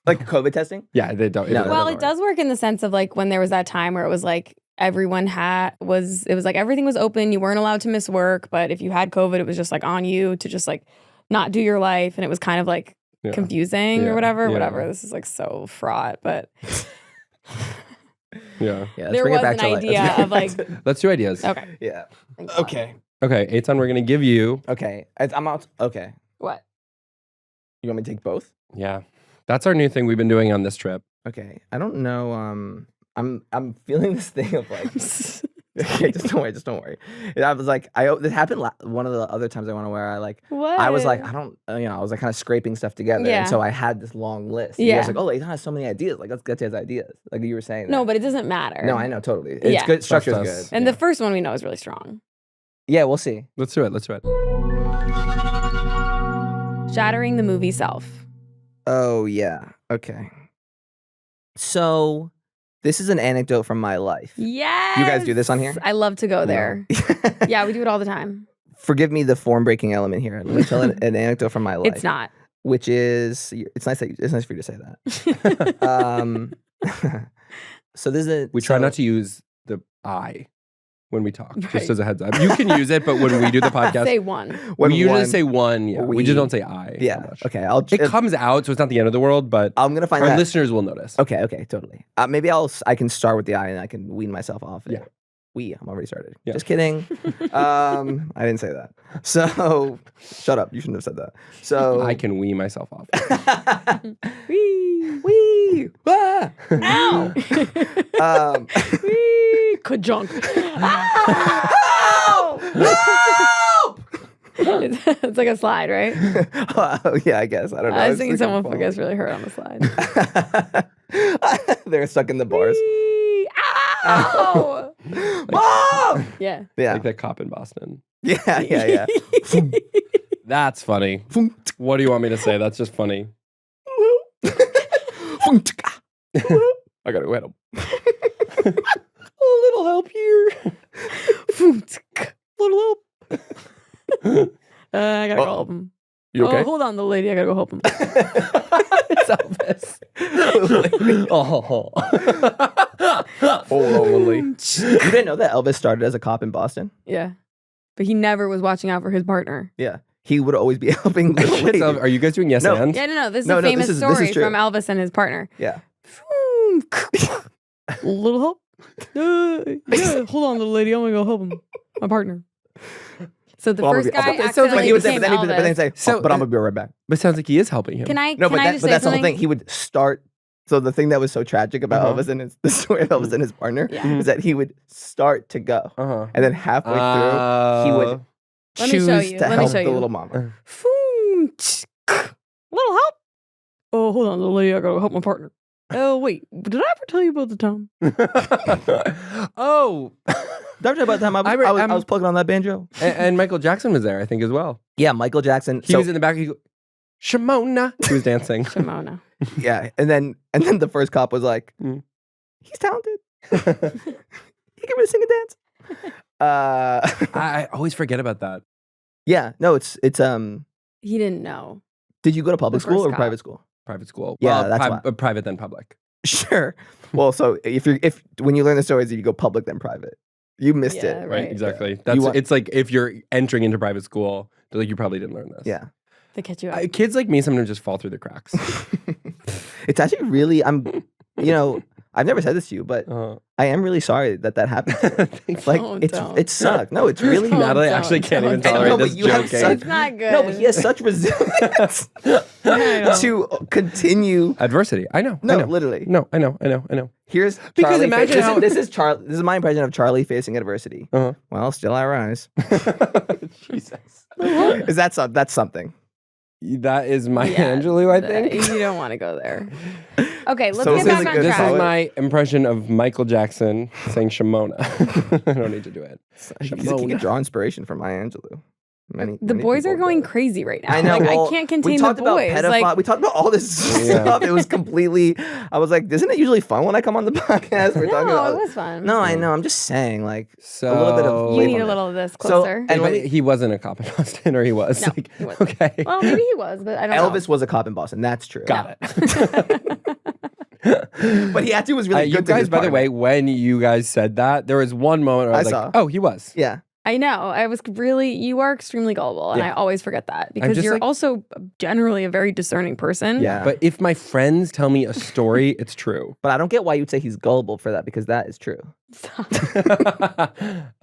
Like COVID testing? yeah, they don't. No, doesn't Well, doesn't it work. does work in the sense of like when there was that time where it was like everyone it was like everything was open, you weren't allowed to miss work, but if you had COVID, it was just like on you to just like not do your life, and it was kind of like Yeah. confusing Yeah, or whatever. yeah. This is like so fraught, but Yeah, Yeah, let's there bring was it back an to idea let's of bring like it back to- let's do ideas. okay, yeah. thank God. Okay. Okay, Eytan, we're gonna give you. Okay. I'm out. Okay. What? You want me to take both? Yeah, that's our new thing we've been doing on this trip. Okay. I don't know. I'm feeling this thing of like. Okay, just don't worry. And I was like, this happened one of the other times I went where I like. What? I was like, I don't, I was like kind of scraping stuff together. Yeah. And so I had this long list. And you Yeah. guys were like, oh, Eytan has so many ideas. Like, let's get to his ideas. Like you were saying. No, that. but it doesn't matter. No, I know, totally. It's Yeah. good. Structure's Trust good. us. And yeah. the first one we know is really strong. Yeah, we'll see. Let's do it. Let's do it. Shattering the movie self. Oh, yeah. Okay. So this is an anecdote from my life. Yes. You guys do this on here? I love to go there. Yeah, we do it all the time. Forgive me the form breaking element here. Let me tell an anecdote from my life. It's not. Which is, it's nice for you to say that. So this is We try not to use the I when we talk, Right. just as a heads up. You can use it, but when we do the podcast, Say one. when we usually one- say one. Yeah, we just don't say I. so Yeah. much. Okay. It comes out, so it's not the end of the world, but I'm gonna find our that. listeners will notice. Okay. Okay. Totally. Maybe I can start with the I and I can wean myself off it. Yeah. I'm already started. Yeah. Just kidding. I didn't say that. So shut up. You shouldn't have said that. So I can wee myself off. Wee. Wee. Ah. Ow. Kajunk. It's like a slide, right? Oh, yeah, I guess. I don't know. I was thinking It's like a someone gets really hurt on the slide. fall. They're stuck in the bars. Ow! Mom! Yeah. Yeah. Like that cop in Boston. Yeah. That's funny. What do you want me to say? That's just funny. I gotta go hit him. A little help here. Little help. I gotta go help him. You okay? Oh, hold on, the lady. I gotta go help him. It's Elvis. Oh. Oh, Lily. You didn't know that Elvis started as a cop in Boston? Yeah. But he never was watching out for his partner. Yeah. He would always be helping little ladies. Are you guys doing yes No. and? Yeah, no. This is No, a no, famous this is story true. from Elvis and his partner. Yeah. Little help? Yeah, hold on, little lady. I'm gonna go help him. My partner. So the Well, first guy it sounds accidentally like he would say, became but then Elvis. he'd say, So, but I'm gonna be right back. But it sounds like he is helping him. Can I? No, can I just say that's the whole something? thing. He would start. So the thing that was so tragic about Uh-huh. Elvis and the story of Elvis and his partner Yeah. is that he would start to go, Uh-huh. and then halfway through he would Let me choose show you. to Let me help show the you. little mama. Little help. Oh, hold on, little lady. I gotta help my partner. Oh, wait. Did I ever tell you about the time? Oh. Did I tell you about the time I was plugging on that banjo? And Michael Jackson was there, I think, as well. Yeah, Michael Jackson. He was in the back. He go, Shimona. He was dancing. Shimona. Yeah, and then the first cop was like, Mm. "He's talented. He can really sing and dance." I always forget about that. Yeah, no, it's He didn't know. Did you go to public The school first or cop. private school? Private school. Yeah, well, that's why. private then public. Sure. Well, so if when you learn the stories, if you go public then private, you missed Yeah, it. Right, exactly. That's want- it's like if you're entering into private school, they're like you probably didn't learn this. Yeah. They catch you up. Kids like me sometimes just fall through the cracks. It's actually really I've never said this to you, but I am really sorry that happened. Like Don't. it sucked. No, it's really Don't. Natalie actually can't even don't. tolerate No, but this you have joking. such- It's not good. No, but he has such resilience to continue. Adversity. I know. No, I know. literally. No, I know. Here's Because Charlie imagine how- this is my impression of Charlie facing adversity. Uh-huh. Well, still I rise. Jesus. That's something. That is my Yeah, Angelou, I think. You don't want to go there. Okay, let's So get this back is a on good This track. is my impression of Michael Jackson saying Shimona. I don't need to do it. You can draw inspiration from Maya Angelou. The many boys are people going do. crazy right now. I know. Like, well, I can't we contain talked the boys. about pedophile. Like, We talked about all this stuff. It was completely. I was like, isn't it usually fun when I come on the podcast? We're talking no, about. it was fun. No, I know. I'm just saying, like So a little bit of. You need a playfulness. little of this So, closer. and But let me- he wasn't a cop in Boston, or he was? No, Like, he wasn't. Okay. Well, maybe he was, but I don't know. Elvis was a cop in Boston. That's true. Got it. But he actually was really good. You to guys, his by the part. way, when you guys said that, there was one moment where I was I like, saw. oh, he was. Yeah. I know. I was really, you are extremely gullible, and Yeah. I always forget that because just you're like- also generally a very discerning person. Yeah. But if my friends tell me a story, it's true. But I don't get why you'd say he's gullible for that because that is true.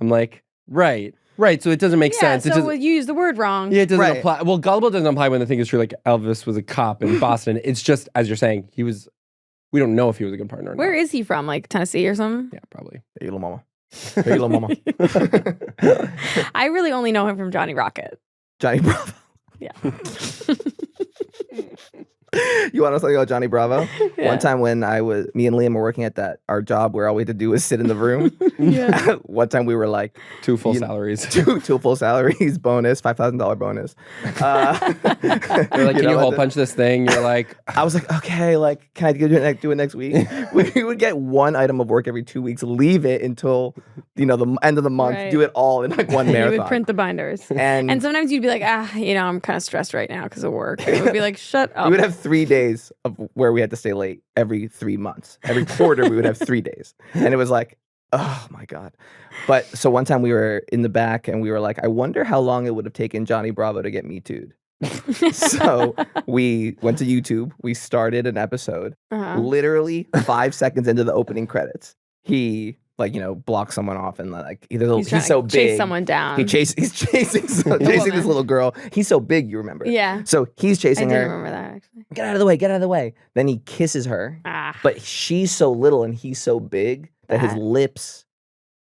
I'm like, right. So it doesn't make Yeah, sense. It so doesn't, you use the word wrong. yeah, it doesn't Right. apply. Well, gullible doesn't apply when the thing is true. Like Elvis was a cop in Boston. It's just, as you're saying, he was, we don't know if he was a good partner or Where not. is he from? Like Tennessee or something? Yeah, probably. Hey, little mama. Hey, little mama. I really only know him from Johnny Rocket. Johnny Bravo. Yeah. You want to know something about Johnny Bravo? Yeah. One time when me and Liam were working at our job where all we had to do was sit in the room. Yeah. One time we were like, 2 full You- salaries. two full salaries bonus, $5,000 bonus. They're like, can you hole punch this thing? You're like, I was like, okay, like, can I do it next week? We would get one item of work every 2 weeks, leave it until, the end of the month, Right. do it all in like one You marathon. would print the binders. and Sometimes you'd be like, I'm kind of stressed right now because of work. And it would be like, shut up. we would have 3 days of where we had to stay late every 3 months. Every quarter, we would have 3 days. And it was like, oh my God. But so one time we were in the back and we were like, I wonder how long it would have taken Johnny Bravo to get Me Too'd. So we went to YouTube. We started an episode. Uh-huh. Literally 5 seconds into the opening credits, he blocks someone off and like He's he's trying so to big. chase someone down. He's chasing this woman. little girl. He's so big, you remember? Yeah. So he's I chasing do her. remember that actually. Get out of the way, get out of the way. Then he kisses her. Ah. But she's so little and he's so big that his Ah. lips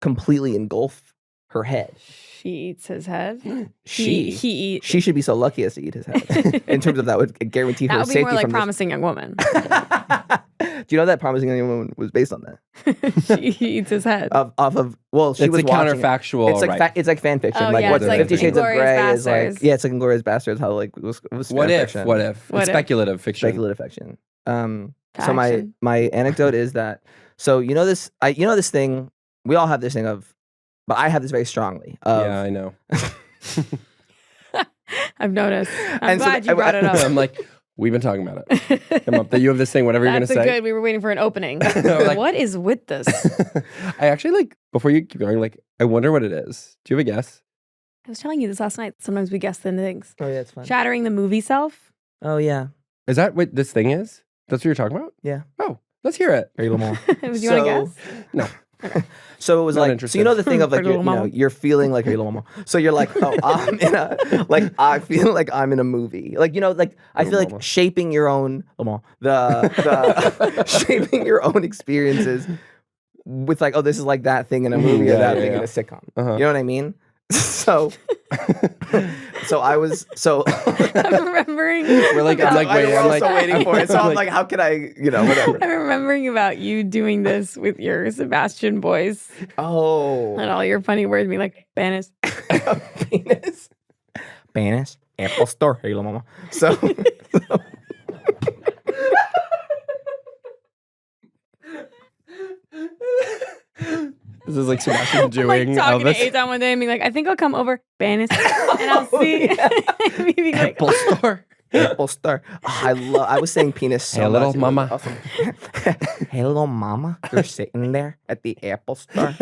completely engulf her head. She eats his head. She he eats. she should be so lucky as to eat his head. In terms of that would guarantee That her would be safety more like from Promising Young Woman. Do you know that Promising Young Woman was based on that? She eats his head. Off of she it's was a watching it. counterfactual. It's like right. it's like fan fiction. Oh, like yeah, what it's like 50 Shades of Inglourious Grey is like. Bastards. Yeah, it's like Inglourious Bastards. How like it was What fan if? fiction. What if? What It's if? speculative fiction. Speculative fiction. So my Faction. my anecdote is that this thing we all have this thing of, but I have this very strongly. Of, Yeah, I know. I've noticed. I'm And so glad you brought it up. I'm like, we've been talking about it. Come up that you have this thing, whatever you're That's gonna a say. good. We were waiting for an opening. Like- What is with this? I actually like before you keep going, like, I wonder what it is. Do you have a guess? I was telling you this last night. Sometimes we guess the things. Oh yeah, it's fun. Shattering the movie self. Oh yeah. Is that what this thing is? That's what you're talking about? Yeah. Oh, let's hear it. Are you a little more? Do you want to guess? No. So it was Not like, interested. so you know the thing of like, Pretty little mama. you're feeling like you're a little mama. So you're like, oh, I feel like I'm in a movie. Like, like I feel like mama. shaping your own, the shaping your own experiences with like, oh, this is like that thing in a movie or Yeah, that yeah, thing yeah. in a sitcom. Uh-huh. You know what I mean? So I was, I'm remembering. We're like, I'm like, wait, we're I'm also like, waiting for it. So I'm like, how can I, whatever. I'm remembering about you doing this with your Sebastian voice Oh. and all your funny words being like, Banis. Banis, Apple Store. Hey, little mama. So this is like Sebastian I'm doing like talking Elvis. to Eytan one day and being like, I think I'll come over, Banis, and I'll see. Me being like, Apple Store. Apple Star. Oh, I was saying penis so Hey, little much. It was mama. awesome. Hey, little mama. You're sitting there at the Apple Store.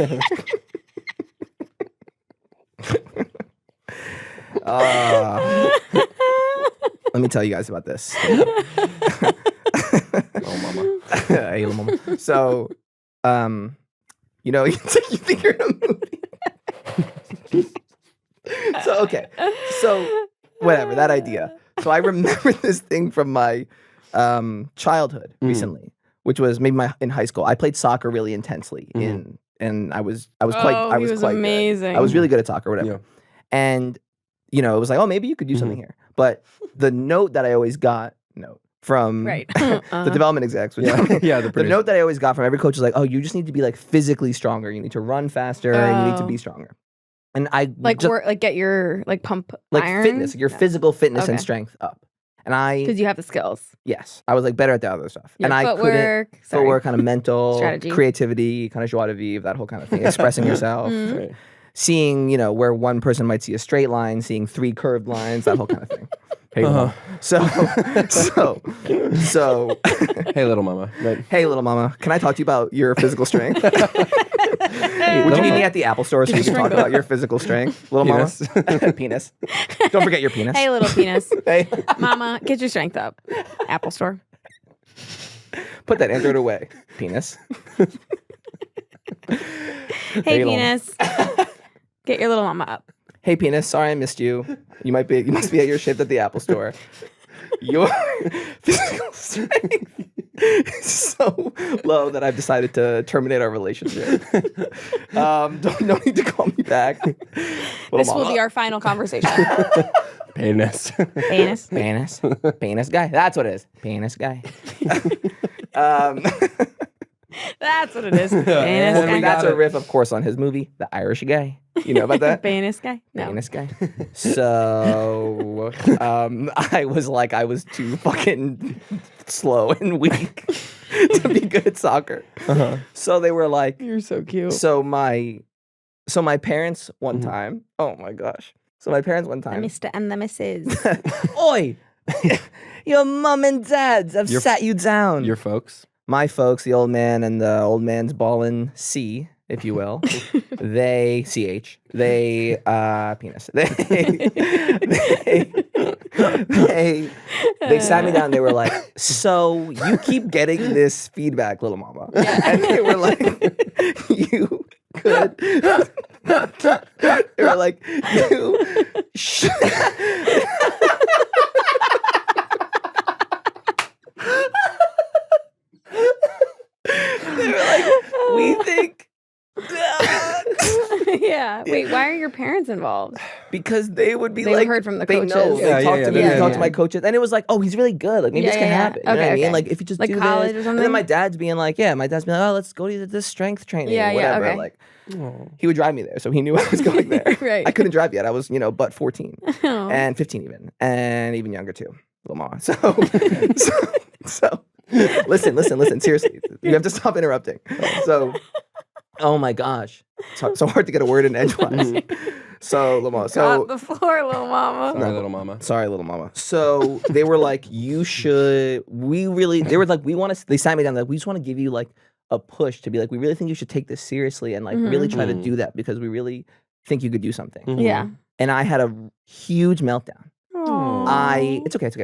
Let me tell you guys about this. Oh, mama. Hey, little mama. So, you know, it's like you think you're in a movie. So, okay. So, whatever, that idea. So I remember this thing from my childhood recently, which was maybe in high school. I played soccer really intensely and I was quite amazing. good. I was really good at soccer, whatever. Yeah. And you know, it was like, oh, maybe you could do something here. But the note that I always got from the development execs, which the note that I always got from every coach was like, oh, you just need to be like physically stronger. You need to run faster and you need to be stronger. And I get your pump like iron? fitness, your physical fitness and strength up. And because you have the skills. Yes, I was like better at the other stuff. Your and I footwork, kind of mental, strategy, creativity, kind of joie de vivre, that whole kind of thing, expressing yourself, seeing, you know, where one person might see a straight line, seeing 3 curved lines, that whole kind of thing. Hey, so, hey, little mama. Right. Hey, little mama, can I talk to you about your physical strength? Would you meet me at the Apple store so we can talk about your physical strength, little mama? Penis. Don't forget your penis. Hey, little penis. Hey, mama, get your strength up. Apple store. Put that Android away, penis. Hey, penis. Get your little mama up. Hey, penis. Sorry I missed you. You must be at your shift at the Apple store. Your physical strength is so low that I've decided to terminate our relationship. No need to call me back. This will be our final conversation. Penis. Penis guy. That's what it is. Penis guy. That's what it is. Penis guy. That's a riff, of course, on his movie, The Irish Guy. You know about that? Penis guy? No. Penis guy. So, I was too fucking slow and weak to be good at soccer. So they were like, you're so cute. So my parents one time, oh my gosh. So my parents one time. The Mr. and the Mrs. Oi! Your mum and dads have sat you down. Your folks? My folks, the old man and the old man's ballin' C, if you will, they penis. They sat me down. They were like, "So you keep getting this feedback, little mama," and they were like, "You could." They were like, "You." They were like, we think. Yeah. Wait, why are your parents involved? Because they would be they like, heard from the they coaches. know. They talked to me. They talked to yeah. my coaches, and it was like, oh, he's really good. Like maybe this can happen. You know what I mean? Like if you just like do college this. or something. And then my dad's being like, oh, let's go to this strength training. Yeah, or whatever. okay. Like he would drive me there, so he knew I was going there. Right. I couldn't drive yet. I was, but 14 and 15 even, and even younger too, little mama. So. Listen. Seriously, you have to stop interrupting. So, oh my gosh, it's so hard to get a word in edgewise. So, little mama. So the floor, little mama. Sorry, little mama. So they were like, you should. They were like, we want to. They sat me down. Like, we just want to give you like a push to be like, we really think you should take this seriously and like really try to do that because we really think you could do something. Yeah. And I had a huge meltdown. It's okay. It's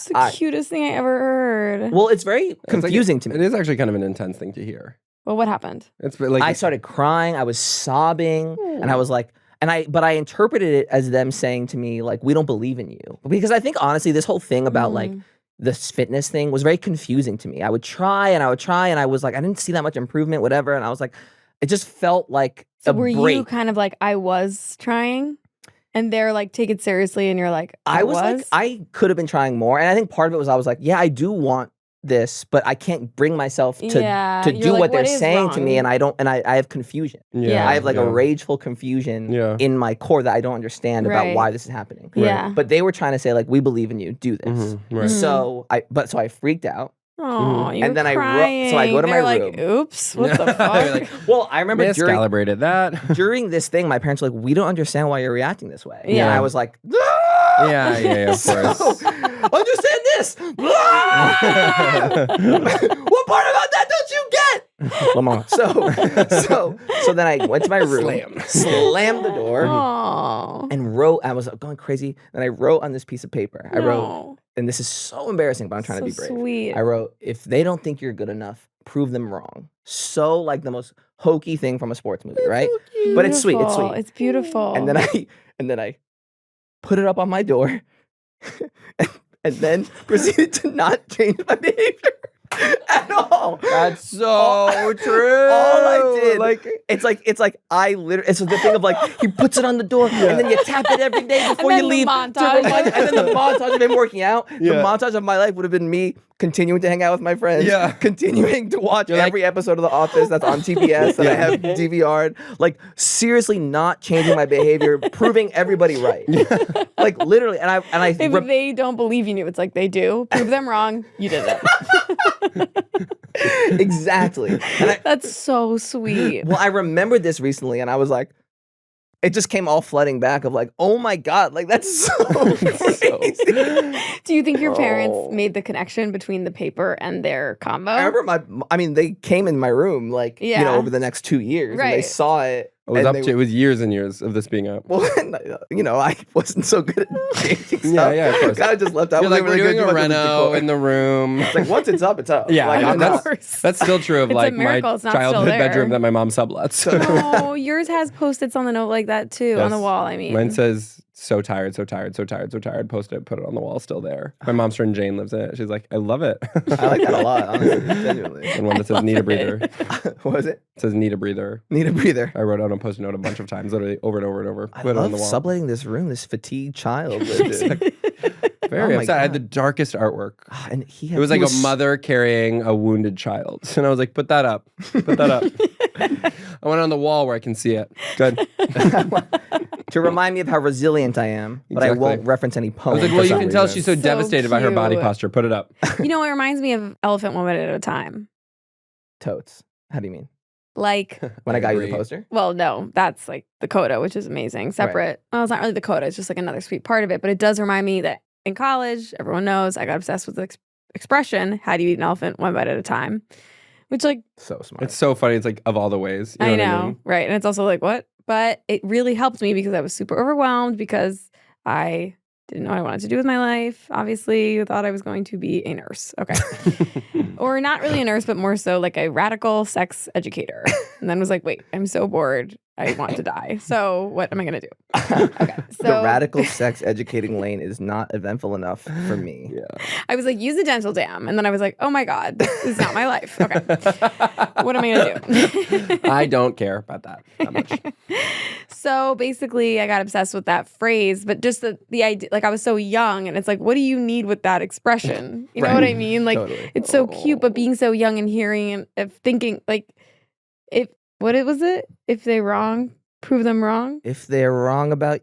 the cutest thing I ever heard. Well, it's very confusing to me. It is actually kind of an intense thing to hear. Well, what happened? It's like I started crying. I was sobbing, and I was like, but I interpreted it as them saying to me like, "We don't believe in you," because I think honestly, this whole thing about like this fitness thing was very confusing to me. I would try, and I was like, I didn't see that much improvement, whatever, and I was like, it just felt like so a were break. You kind of like I was trying? And they're like, take it seriously. And you're like, I was like, I could have been trying more. And I think part of it was I was like, yeah, I do want this, but I can't bring myself to do like, what they're saying wrong? To me. And I have confusion. Yeah. I have like a rageful confusion in my core that I don't understand about why this is happening. Yeah. But they were trying to say like, we believe in you, do this. Right. So I freaked out. Oh, you and then crying. So I go to They're my like, room. oops, what the fuck? Well, I remember miscalibrated that. During this thing, my parents were like, we don't understand why you're reacting this way. Yeah. And I was like, yeah, of course. Understand this. What part about that don't you get? Lamar. So then I went to my room, slammed the door, and wrote. I was going crazy. Then I wrote on this piece of paper. I wrote, and this is so embarrassing, but I'm trying to be So brave. sweet. I wrote, if they don't think you're good enough, prove them wrong. So like the most hokey thing from a sports movie, right? But it's sweet. It's Beautiful. sweet. It's beautiful. And then I put it up on my door, and then proceeded to not change my behavior at all. That's so All- true. All I did, like, it's like I literally. It's the thing of like he puts it on the door, and then you tap it every day before then you the leave. montage. And then the montage of him working out. The Yeah. montage of my life would have been me continuing to hang out with my friends. Yeah. Continuing to watch You're like- every episode of The Office that's on TBS that I have DVR'd. Like seriously, not changing my behavior, proving everybody right. Like literally, and I. if they don't believe in you, it's like they do. Prove them wrong. You did it. Exactly. And That's so sweet. well, I remembered this recently, and I was like, it just came all flooding back of like, oh my god, like that's so crazy. Do you think your parents Oh. made the connection between the paper and their combo? I remember they came in my room like Yeah. over the next 2 years, and they Right. saw it. it was years and years of this being up. Well, I wasn't so good at changing stuff. Yeah, of course. Kind of just left out. You're like, Wasn't we're really doing good a at the reno decor. in the room. It's like once it's up, it's up. Yeah, like, I I'm know, not. that's still true of It's a like miracle my it's not still childhood there. bedroom that my mom sublets. Oh, yours has post-its on the note like that too, on the Yes. wall. I mean, Mine says so tired, so tired, so tired, so tired. Post it, put it on the wall, still there. My mom's friend Jane lives in it. She's like, I love it. I like that a lot, honestly, genuinely. And one that says need a breather. It What was it? says need a breather. Need a breather. I wrote it on a post-it note a bunch of times, literally over and over and over. I Put it on love the wall. subletting this room. This fatigued child lived in. Very Oh my upset. I had the God. darkest artwork. And he had, It was he like a mother carrying a wounded child. And I was like, put that up. Put that up. I went on the wall where I can see it. Good. to remind me of how resilient I am, but I Exactly. won't reference any I poems. was like, for well, you some can tell reason. she's so So devastated by her body cute. posture. Put it up. you know, it reminds me of Elephant One Minute at a Time. Totes. How do you mean? Like, When I got you the agree. poster? well, no, that's like the coda, which is amazing. Separate. Well, it's not really the coda. It's just like another sweet part of it. But it does remind me that in college, everyone knows I got obsessed with the expression, how do you eat an elephant one bite at a time? Which, like, So smart. It's so funny. It's like of all the ways. You know I what know, mean? right? And it's also like, what? But it really helped me because I was super overwhelmed because I didn't know what I wanted to do with my life. Obviously, thought I was going to be a nurse. Okay. Or not really a nurse, but more so like a radical sex educator. And then was like, wait, I'm so bored. I want to die. So what am I going to do? Okay. the So radical sex educating lane is not eventful enough for me. Yeah. I was like, use a dental dam. And then I was like, oh my God, this is not my life. Okay. What am I going to do? I don't care about that much. So basically, I got obsessed with that phrase, but just the idea, like I was so young, and it's like, what do you need with that expression? You know what I mean? Like, Totally. it's so cute, but being so young and hearing and thinking, like, was it? If they wrong, prove them wrong. If they're wrong about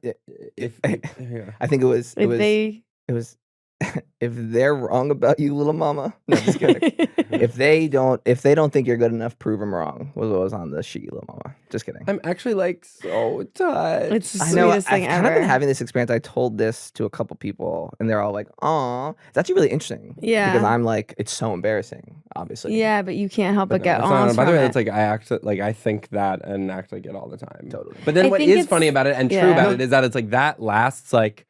If I think it was if they're wrong about you, little mama. No, just kidding. if they don't think you're good enough, prove them wrong. Was what was on the sheet, little mama. Just kidding. I'm actually like so touched. It's the I know. sweetest I've thing kind of ever. been having this experience. I told this to a couple people, and they're all like, "Aw, it's actually really interesting." Yeah. Because I'm like, it's so embarrassing. Obviously. Yeah, but you can't help but No, get it's not- honest by the from way, it. it's like I think that and act like it all the time. Totally. But then I what think is it's- funny about it and true yeah. about it is that it's like that lasts like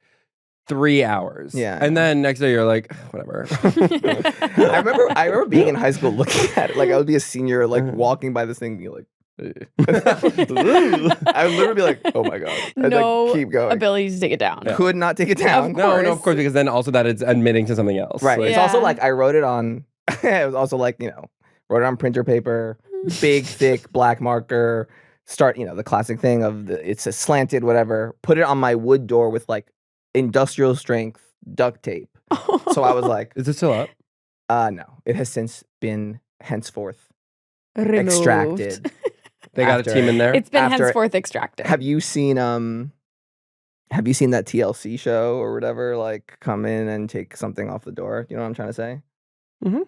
3 hours. Yeah. And then next day you're like, whatever. I remember being in high school looking at it. Like I would be a senior, like walking by this thing, being like, I would literally be like, oh my god. I'd no like, keep going. ability to take it down. Yeah. Could not take it down. No, of course, because then also that it's admitting to something else. Right. Like, It's also Yeah. like I wrote it on. It was also like wrote it on printer paper, big thick black marker. The classic thing of it's a slanted whatever. Put it on my wood door with like industrial strength duct tape. So I was like, is it still up? no. It has since been henceforth Removed. extracted. They got After- a team in there. It's been After- henceforth extracted. Have you seen that TLC show or whatever? Like come in and take something off the door. You know what I'm trying to say? Mhm.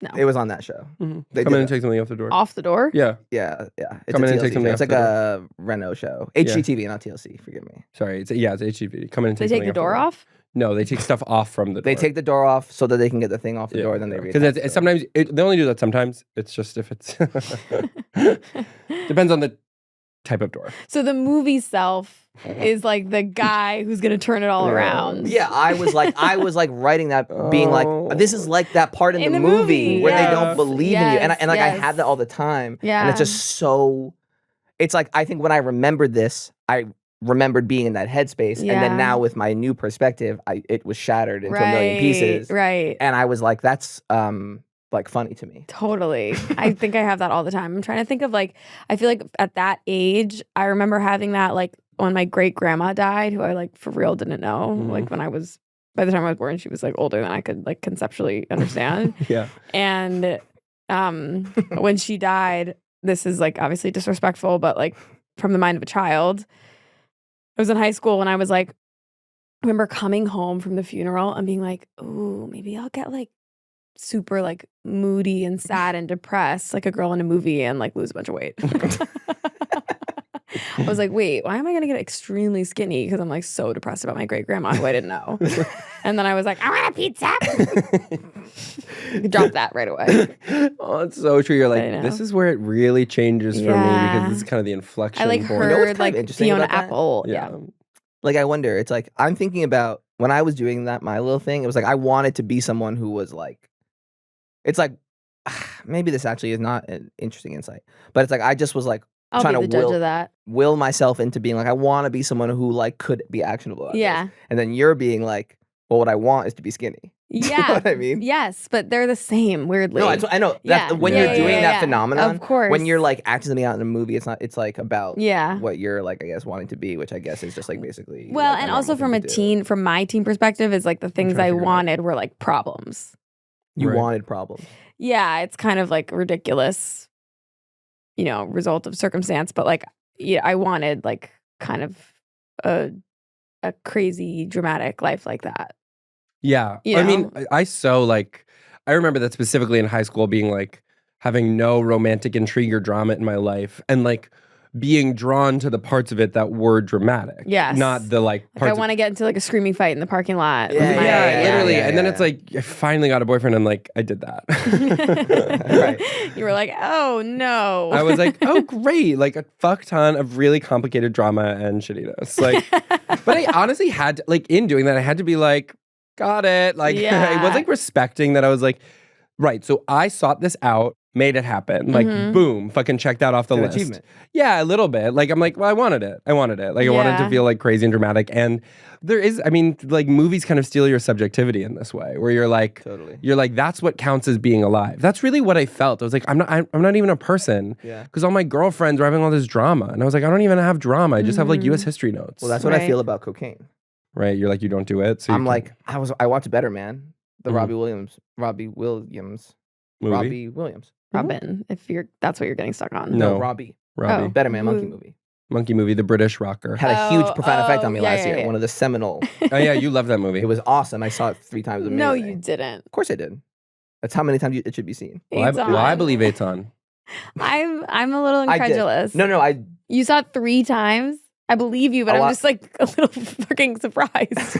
No. It was on that show. Mhm. They Come did in and it. take something off the door. Off the door? Yeah. Yeah. It's Come a in and TLC take something show. It's off like the a Renault show. HGTV, not TLC. Forgive me. Sorry. It's HGV. Come in and They take take something the door off? No, they take stuff off from the door. They take the door off so that they can get the thing off the door. Then they reattach because it. sometimes they only do that sometimes. It's just if it's depends on the type of dork. So the movie self is like the guy who's gonna turn it all around. Yeah, I was like writing that, being like, this is like that part in the movie where they yes. don't believe in you, and Yes, like I yes. have that all the time. Yeah. And it's just so. It's like I think when I remembered this, I remembered being in that headspace, and Yeah. then now with my new perspective, it was shattered into a million pieces. Right. And I was like, that's like funny to me. Totally. I think I have that all the time. I'm trying to think of like, I feel like at that age, I remember having that like when my great grandma died, who I like for real didn't know. Like when by the time I was born, she was like older than I could like conceptually understand. Yeah. And when she died, this is like obviously disrespectful, but like from the mind of a child, I was in high school when I was like, I remember coming home from the funeral and being like, ooh, maybe I'll get like super like moody and sad and depressed like a girl in a movie and like lose a bunch of weight. I was like, wait, why am I gonna get extremely skinny? Because I'm like so depressed about my great grandma who I didn't know. And then I was like, I want a pizza. Drop that right away. Oh, it's so true. You're I like, know. this is where it really changes for me Yeah. because this is kind of the inflection I like point. what's heard kind of like interesting Fiona about that? Apple. Yeah. Like I wonder, it's like I'm thinking about when I was doing that my little thing, it was like I wanted to be someone who was like, it's like maybe this actually is not an interesting insight, but it's like I just was like I'll trying be the to judge of that. will myself into being like I want to be someone who like could be actionable at Yeah. this. And then you're being like, well, what I want is to be skinny. Yeah. You know what I mean? Yes, but they're the same, weirdly. No, I know. Yeah. When Yeah, you're doing yeah, that yeah. phenomenon, Of course. when you're like accidentally out in a movie, it's like about Yeah. what you're like, I guess, wanting to be, which I guess is just like basically. Well, like, a and normal also thing from to a do. from my teen perspective, is like the things trying to I figure it out. wanted were like problems. You Right. wanted problems. Yeah, it's kind of like ridiculous, result of circumstance. But like, yeah, I wanted like kind of a crazy, dramatic life like that. Yeah. You I mean, know? I remember that specifically in high school being like having no romantic intrigue or drama in my life and like being drawn to the parts of it that were dramatic. Yes. Not the like Like parts I want to get into like a screaming fight in the parking lot. Yeah, with my- yeah, literally. yeah, And then yeah. it's like I finally got a boyfriend and like I did that. Right. You were like, oh no. I was like, oh great, like a fuck ton of really complicated drama and shittiness. Like but I honestly had to, like in doing that, I had to be like, got it. Like I Yeah. was like respecting that I was like, right. So I sought this out, made it happen. Like boom, fucking check that off the An list. achievement. Yeah, a little bit. Like I'm like, well, I wanted it. Like I wanted to Yeah. feel like crazy and dramatic. And there is, I mean, like movies kind of steal your subjectivity in this way, where you're like, Totally. that's what counts as being alive. That's really what I felt. I was like, I'm not even a person. Yeah. Because all my girlfriends were having all this drama, and I was like, I don't even have drama. I just have like U.S. history notes. Well, that's what I Right. feel about cocaine. right. You're like, you don't do it. So you I'm can- like, I watched Better Man, the Mhm. Robbie Williams movie. Robin, if that's what you're getting stuck on. No. Robbie. Robbie. Oh. Better Man monkey Movie. movie. Monkey movie, the British rocker. Had a huge profound effect on me yeah, last yeah, year. yeah. One of the seminal. Oh yeah, you love that movie. It was awesome. I saw it 3 times. Amazing. No, you didn't. Of course I did. That's how many times it should be seen. Well, I Eton. believe Eton. I'm a little I did. incredulous. No, You saw it 3 times? I believe you, but A I'm lot. just like a little fucking surprised.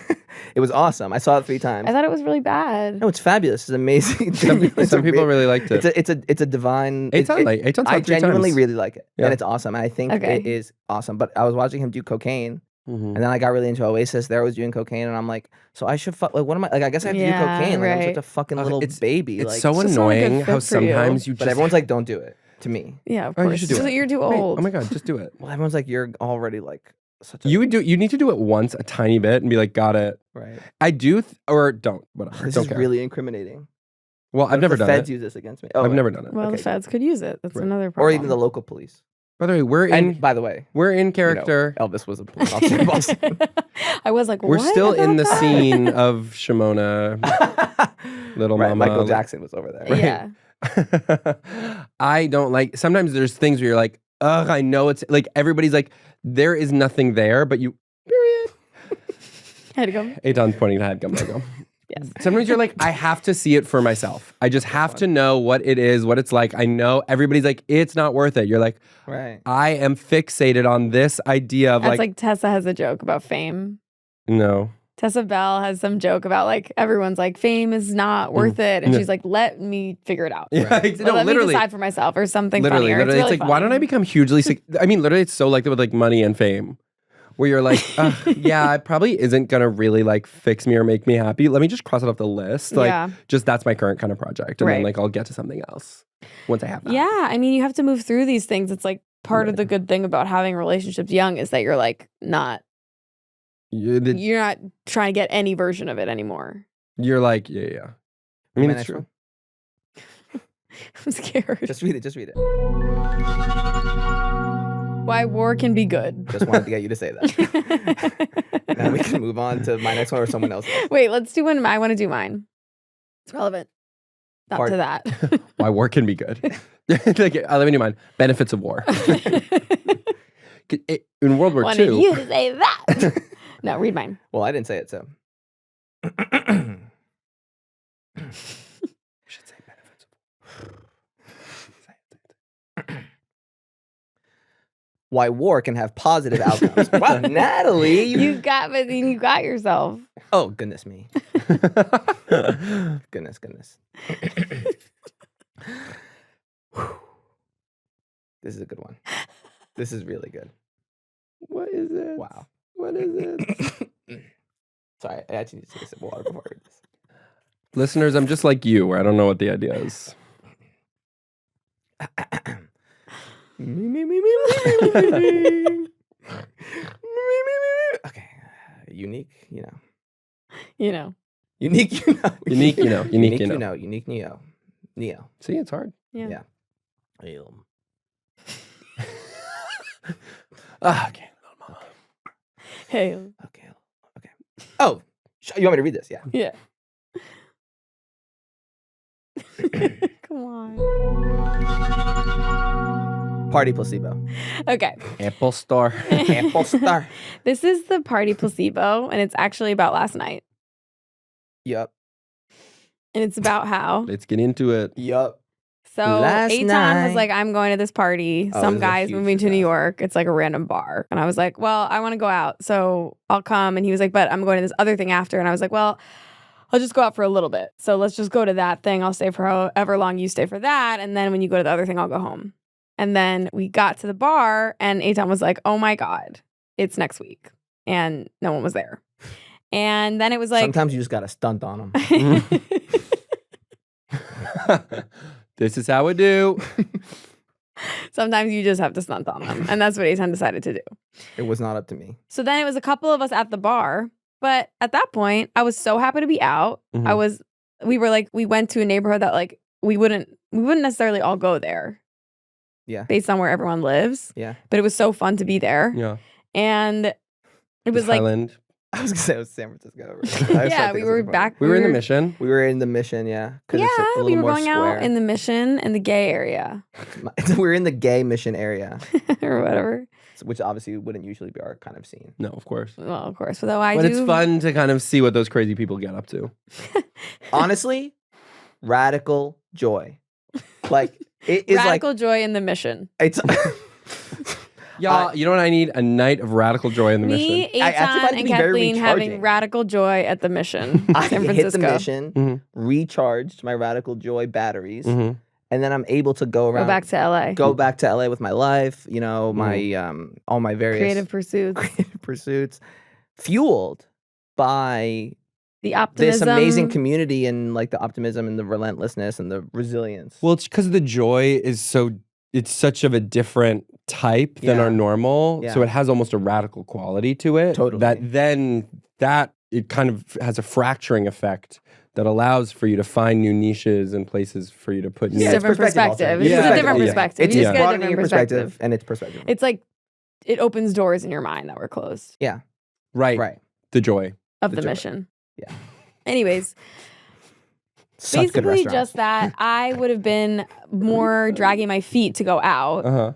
it was awesome. I saw it 3 times. I thought it was really bad. No, it's fabulous. It's amazing. Some people really liked it. It's a divine. Eton, like Eton saw I it 3 genuinely times. really like it, Yeah. and it's awesome. And I think Okay. it is awesome. But I was watching him do cocaine, Mhm. and then I got really into Oasis. There I was doing cocaine, and I'm like, so I should like, what am I like? I guess I have to Yeah, do cocaine. Like I'm right. such a fucking Oh, little it's- baby. It's like, so It's just not a good annoying how fit for you. sometimes you just. but everyone's like, don't do it to me. Yeah, of Oh, you course. should do So it. you're too Wait, old. oh my god, just do it. Well, everyone's like, you're already like such a You need to do it once, a tiny bit, and be like, got it. right. I do, or don't. Whatever. This don't is care. really incriminating. Well, What I've if never the done feds it. use this against me. Oh, I've right. never done it. Well, Okay. the feds could use it. That's Right. another problem. Or even the local police. By the way, we're in And by the way, character. Elvis was a police officer in Boston. I was like, We're what still in the about that? scene of Shimona, Little right, Mama. Michael Jackson was over there. Yeah. I don't like. Sometimes there's things where you're like, ugh, I know it's like everybody's like, there is nothing there, but you. Period. Headgum. Eton's pointing to Headgum logo. Yes. Sometimes you're like, I have to see it for myself. I just have to know what it is, what it's like. I know everybody's like, it's not worth it. You're like, Right. I am fixated on this idea of That's like, like Tessa has a joke about fame. no. Tessa Bell has some joke about like everyone's like fame is not worth it, and she's like, let me figure it out. Yeah, no, let literally. me decide for myself or something. Literally, funnier. literally. It's, really It's like, why don't I become hugely I mean, literally, it's so like that with like money and fame. Where you're like, yeah, it probably isn't gonna really like fix me or make me happy. Let me just cross it off the list. Like, just that's my current kind of project, and then like I'll get to something else once I have that. Yeah, I mean, you have to move through these things. It's like part of the good thing about having relationships young is that you're like not. You're not trying to get any version of it anymore. You're like, yeah. I mean, it's true. I'm scared. Just read it. Just read it. Why war can be good. Just wanted to get you to say that. Now we can move on to my next one or someone else. Wait, let's do one. I want to do mine. It's relevant. Not to that. Why war can be good. Like, let me do mine. Benefits of war. In World War II. Wanted you to say that. No, read mine. Well, I didn't say it, so. You should say benefits of war. Why war can have positive outcomes. Wow, Natalie. You got yourself. Oh, goodness me. Goodness. This is a good one. This is really good. What is it? Wow. What is it? Sorry, I actually need to take a sip of water before I read this. Listeners, I'm just like you, where I don't know what the idea is. Okay. Unique, you know. Unique, Unique, Unique, you know. Unique, you know. Unique, Neo. See, it's hard. Yeah. Okay. Hey. Okay. Oh, you want me to read this? Yeah. Yeah. Come on. Party placebo. Okay. Apple Store. Apple Star. This is the party placebo, and it's actually about last night. Yup. And it's about how. Let's get into it. Yup. So Last Eytan night- was like, I'm going to this party. Oh, Some this is a guy's huge moving to New success. York. It's like a random bar. And I was like, well, I want to go out. So I'll come. And he was like, but I'm going to this other thing after. And I was like, well, I'll just go out for a little bit. So let's just go to that thing. I'll stay for however long you stay for that. And then when you go to the other thing, I'll go home. And then we got to the bar and Eytan was like, oh my God, it's next week. And no one was there. And then it was like, Sometimes you just got to stunt on them. This is how we do. sometimes you just have to stunt on them. And that's what Eytan decided to do. It was not up to me. So then it was a couple of us at the bar. But at that point, I was so happy to be out. Mhm. We went to a neighborhood that like we wouldn't necessarily all go there. Yeah. Based on where everyone lives. Yeah. But it was so fun to be there. Yeah. And it was like, Highland. I was going to say it was San Francisco. yeah, we were back. We were in the Mission. We were in the Mission, yeah. 'Cause Yeah, it's a little we were more going square. out in the Mission and the gay area We were in the gay Mission area, or whatever. which obviously wouldn't usually be our kind of scene. No, of course. Well, of course. Though I But do. it's fun to kind of see what those crazy people get up to. Honestly, radical joy. Like, it is Radical joy in the Mission. like, it's... Y'all, you know what I need? A night of radical joy in the Me, Mission. I actually Eytan, find it to and be very Kathleen having recharging. radical joy at the Mission, I San hit Francisco. the Mission, Mhm. recharged my radical joy batteries, Mhm. and then I'm able to go around, Go back to LA. go back to LA with my life. You know, my all my various Creative pursuits. creative pursuits, fueled by The optimism. this amazing community and like the optimism and the relentlessness and the resilience. Well, it's because the joy is it's such of a different type than Yeah. our normal. Yeah. So it has almost a radical quality to it. Totally. That it kind of has a fracturing effect that allows for you to find new niches and places for you to put new. It's a different perspective. It's just a different perspective. It's You just just get a broadening different your perspective perspective. and it's perspective. It's like it opens doors in your mind that were closed Right. right. The joy. of The the joy. Mission. Yeah. Anyways, Such good basically restaurants. just that I would have been more dragging my feet to go out. Uh-huh.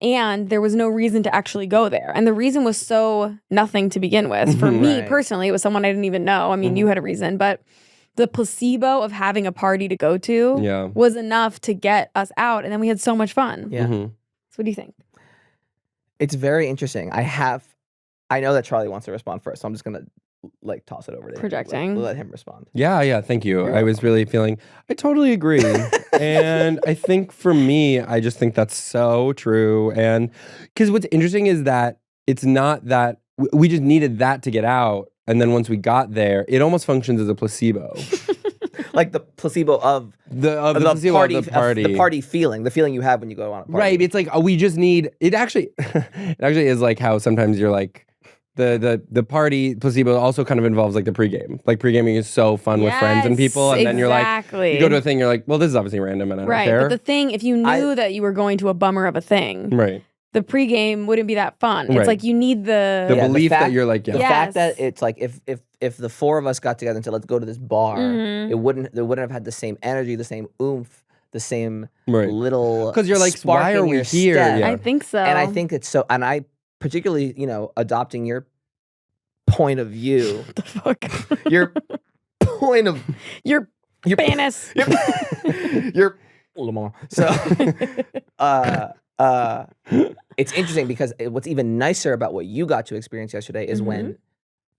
And there was no reason to actually go there. And the reason was so nothing to begin with. For me Right. personally, it was someone I didn't even know. I mean, you had a reason, but the placebo of having a party to go to Yeah. was enough to get us out. And then we had so much fun. Yeah. Mhm. So what do you think? It's very interesting. I know that Charlie wants to respond first, so I'm just gonna like toss it over to him. Projecting. Let him respond. Yeah, thank you. I was really feeling, I totally agree. And I think for me, I just think that's so true. And because what's interesting is that it's not that, we just needed that to get out. And then once we got there, it almost functions as a placebo. Like the placebo of The placebo party, of the party. the party feeling, the feeling you have when you go on a party. Right. It's like, we just need, it actually is like how sometimes you're like, the party placebo also kind of involves like the pregame. Like pregaming is so fun with friends and people, and then you're like, you go to a thing, you're like, well, this is obviously random, and I don't care. But the thing, if you knew that you were going to a bummer of a thing, right, the pregame wouldn't be that fun. It's Right. like you need the belief fact- that you're like, The fact that it's like if the four of us got together and said let's go to this bar, they wouldn't have had the same energy, the same oomph, the same little because you're like, spark why in are we your here? step. Yeah. I think so. And I think it's so, and I particularly, adopting your point of view, the fuck? your point of Your penis. your so it's interesting because what's even nicer about what you got to experience yesterday is when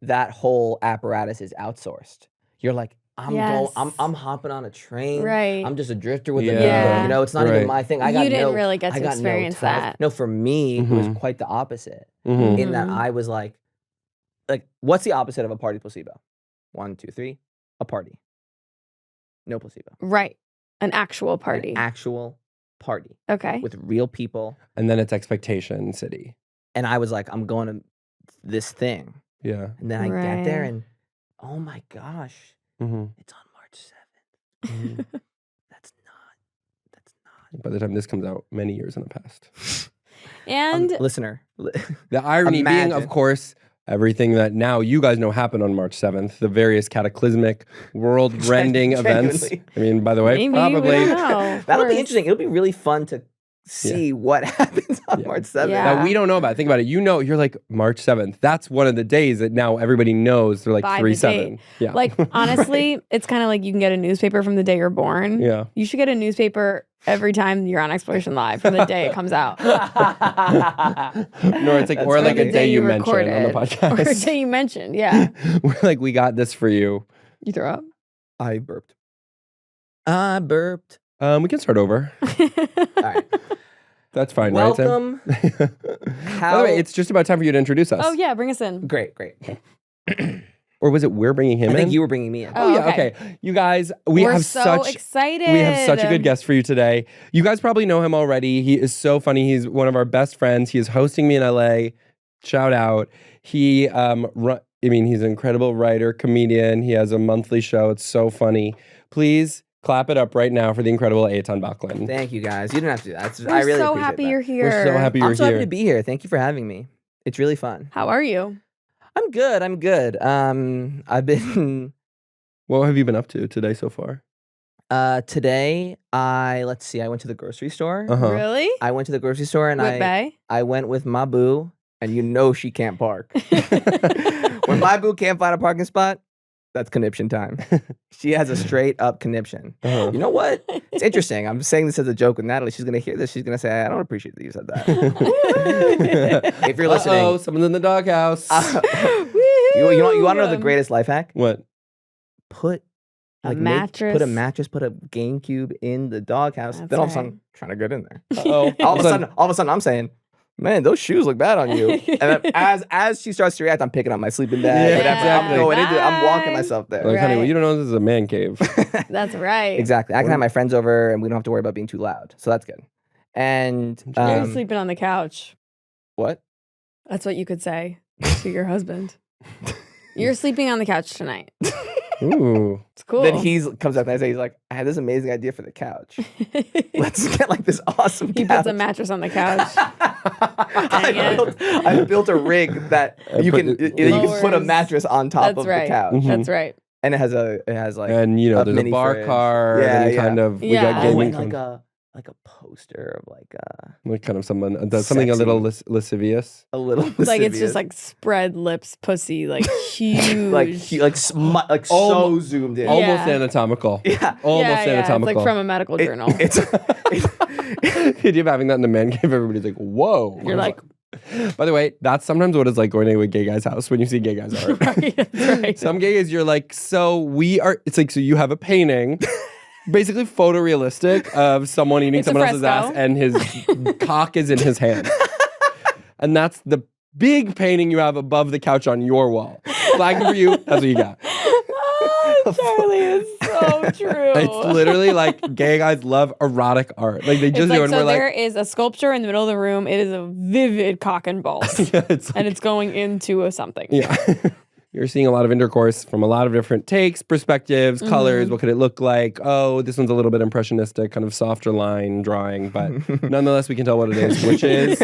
that whole apparatus is outsourced. You're like, I'm hopping on a train. Right. I'm just a drifter with a Yeah. needle. It's not even my thing. You didn't really get to experience that. No, for me, it was quite the opposite. In that I was like, what's the opposite of a party placebo? 1, 2, 3, a party. No placebo. Right. An actual party. An actual party. Okay. With real people. And then it's expectation city. And I was like, I'm going to this thing. Yeah. And then I get there and, oh my gosh, it's on March 7th. That's not. By the time this comes out, many years in the past. And listener. The irony being, Imagine. of course, everything that now you guys know happened on March 7th, the various cataclysmic, world-rending events. I mean, by the way, maybe, probably. we don't know. Of That'll be course. interesting. It'll be really fun to see what happens on March 7th. Yeah. Now, we don't know about it. Think about it. You're like, March 7th. That's one of the days that now everybody knows. They're like By 3-7. the date. Yeah. Like, honestly, it's kind of like you can get a newspaper from the day you're born. Yeah. You should get a newspaper every time you're on Exploration Live from the day it comes out. No, it's like, or like a day you mentioned on the podcast. Or a day you mentioned, yeah. We're like, we got this for you. You throw up? I burped. I burped. We can start over. All right. That's fine, right, Sam? Welcome. By the way, it's just about time for you to introduce us. Oh, yeah, bring us in. Great. Or was it we're bringing him I in? think you were bringing me in. Oh, Yeah, okay. You guys, We're have so such excited. We have such a good guest for you today. You guys probably know him already. He is so funny. He's one of our best friends. He is hosting me in LA. Shout out. He he's an incredible writer, comedian. He has a monthly show. It's so funny. Please clap it up right now for the incredible Eytan Boclin. Thank you guys. You didn't have to do that. We're I really so appreciate happy that. you're here. We're so happy you're I'm so here. happy to be here. Thank you for having me. It's really fun. How are you? I'm good. I've been What have you been up to today so far? today I went to the grocery store. Really? I went to the grocery store and With Bay? I went with my boo, and she can't park. When my boo can't find a parking spot, that's conniption time. She has a straight up conniption. You know what? It's interesting. I'm saying this as a joke with Natalie. She's gonna hear this. She's gonna say, "I don't appreciate that you said that." If you're listening, Oh, someone's in the doghouse. you want to know the greatest life hack? What? Put A put mattress. a mattress, put a GameCube in the doghouse. That's Then all of a right. sudden, trying to get in there. Oh, All of a sudden, I'm saying, "Man, those shoes look bad on you." And then as she starts to react, I'm picking up my sleeping bag. Yeah, whatever. exactly. I'm going into it. I'm walking Bye. myself there. Like, honey, well, Right. you don't know this is a man cave. That's right. Exactly. I can have my friends over, and we don't have to worry about being too loud. So that's good. And You're sleeping on the couch. what? That's what you could say to your husband. You're sleeping on the couch tonight. Ooh. It's cool. Then he comes up and he's like, "I had this amazing idea for the couch. Let's get like this awesome He couch." puts a mattress on the couch. I built a rig that you can put a Lowers. mattress on top That's of right. the couch, That's right. and it has like And there's a mini bar fridge. car. Yeah, and yeah. kind of we Yeah. got Oh, gaming. and like a poster of like kind of someone does something a little lascivious. a little Like it's lascivious. just like spread lips, pussy, like huge. like so Almost- zoomed in. Almost Yeah. anatomical. Yeah. Almost yeah, It's anatomical. like from a medical journal. It's The idea of having that in the man cave, everybody's like, whoa. You're like, By the way, that's sometimes what it's like going to a gay guy's house when you see gay guys art. Right, that's right. Some gay guys, you're like, so you have a painting, basically photorealistic of someone eating It's a someone else's ass fresco. and his cock is in his hand. And that's the big painting you have above the couch on your wall. Flagging for you, that's what you got. Oh, Charlie is so true. It's literally like gay guys love erotic art. Like they It's just like, do, and so we're there like, is a sculpture in the middle of the room. It is a vivid cock and balls. yeah, it's And it's going into a something. yeah. You're seeing a lot of intercourse from a lot of different takes, perspectives, colors. What could it look like? Oh, this one's a little bit impressionistic, kind of softer line drawing, but nonetheless, we can tell what it is, which is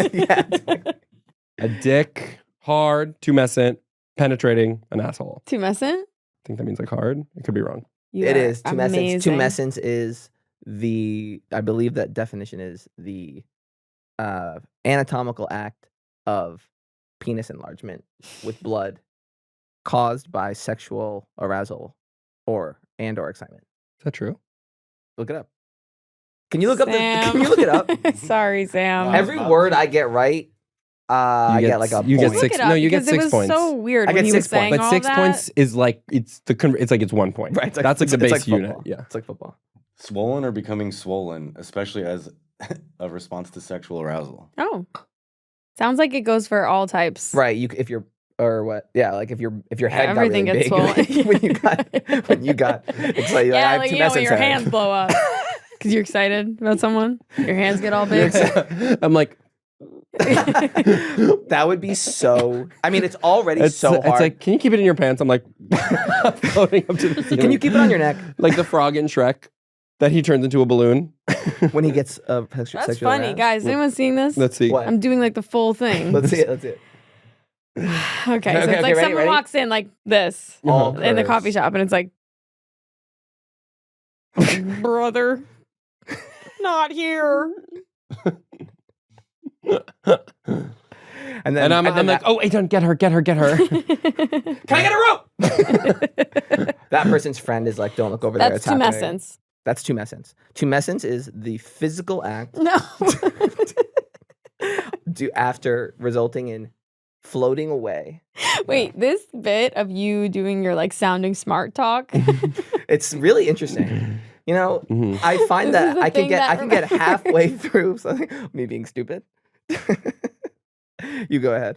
a dick, hard, tumescent, penetrating an asshole. Tumescent? I think that means like hard. It could be wrong. It is. Amazing. Tumescence is I believe that definition is the anatomical act of penis enlargement with blood caused by sexual arousal or excitement. Is that true? Look it up. Can you look up Sam. can you look it up? Sorry, Sam. Every word I get right, I get like a you get point. six. Look it up, No, you get because 6 it was points. so weird I when get he was 6 points. saying But all 6 that. points is like it's like it's 1 point. Right, it's That's like the base it's like unit. football. Yeah. It's like football. Swollen or becoming swollen, especially as a response to sexual arousal. Oh. Sounds like it goes for all types. Right. If you're or what? Yeah, like if your head Everything got really gets big swollen. when you got excited. Yeah, I have like you know when tumescence your head. hands blow up. Because you're excited about someone. Your hands get all big. I'm like, That would be so. I mean, it's already it's so hard. It's like, can you keep it in your pants? I'm like, floating up to the ceiling. Can you keep it on your neck Like the frog in Shrek that he turns into a balloon. when he gets That's sexually funny. aroused? Guys, anyone seeing this? Let's see. What? I'm doing like the full thing. Let's see it. Let's see it. Okay, so Okay, it's like ready, someone ready? walks in like this All in the curves. coffee shop and it's like, brother, not here. And then And I'm like, oh, Eton, get her. can I get a rope? That person's friend is like, don't look over there. That's It's happening. tumescence. That's tumescence. Tumescence is the physical act No. after resulting in floating away. Wait, this bit of you doing your like sounding smart talk. It's really interesting. You know, Mhm. I find This is that the I can thing get that halfway through something, me being stupid. You go ahead.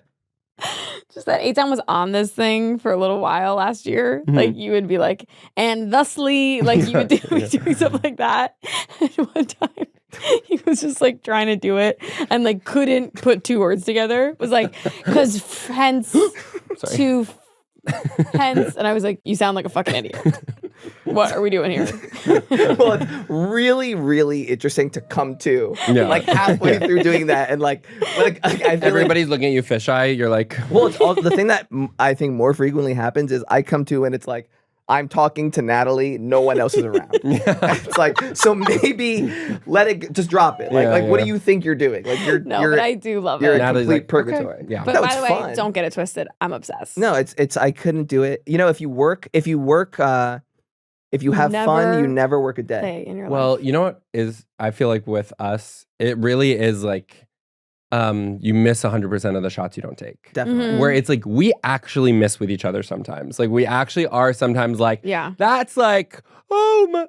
Just that Eytan was on this thing for a little while last year. Like you would be like, and thusly, like you would be doing stuff like that. And one time he was just like trying to do it and like couldn't put two words together. It was like, because hence to hence. And I was like, you sound like a fucking idiot. What are we doing here? Well, it's really, really interesting to come to Yeah. like halfway through doing that, and like I feel like, Everybody's looking at you fisheye. You're like, well, it's all, the thing that I think more frequently happens is I come to and it's like I'm talking to Natalie, no one else is around. It's like, so maybe let it just drop it. Like, Yeah, what yeah. do you think you're doing? Like No, you're but I do love you're it. a Natalie's complete like, purgatory. okay. Yeah. But No, by it's the way, fun. don't get it twisted. I'm obsessed. No, it's I couldn't do it. You know, if you have fun, you Never never work a day. Play in your well, life. you know what is? I feel like with us, it really is like, you miss 100% of the shots you don't take. Definitely. Mhm. Where it's like we actually miss with each other sometimes. Like we actually are sometimes like, Yeah. that's like, oh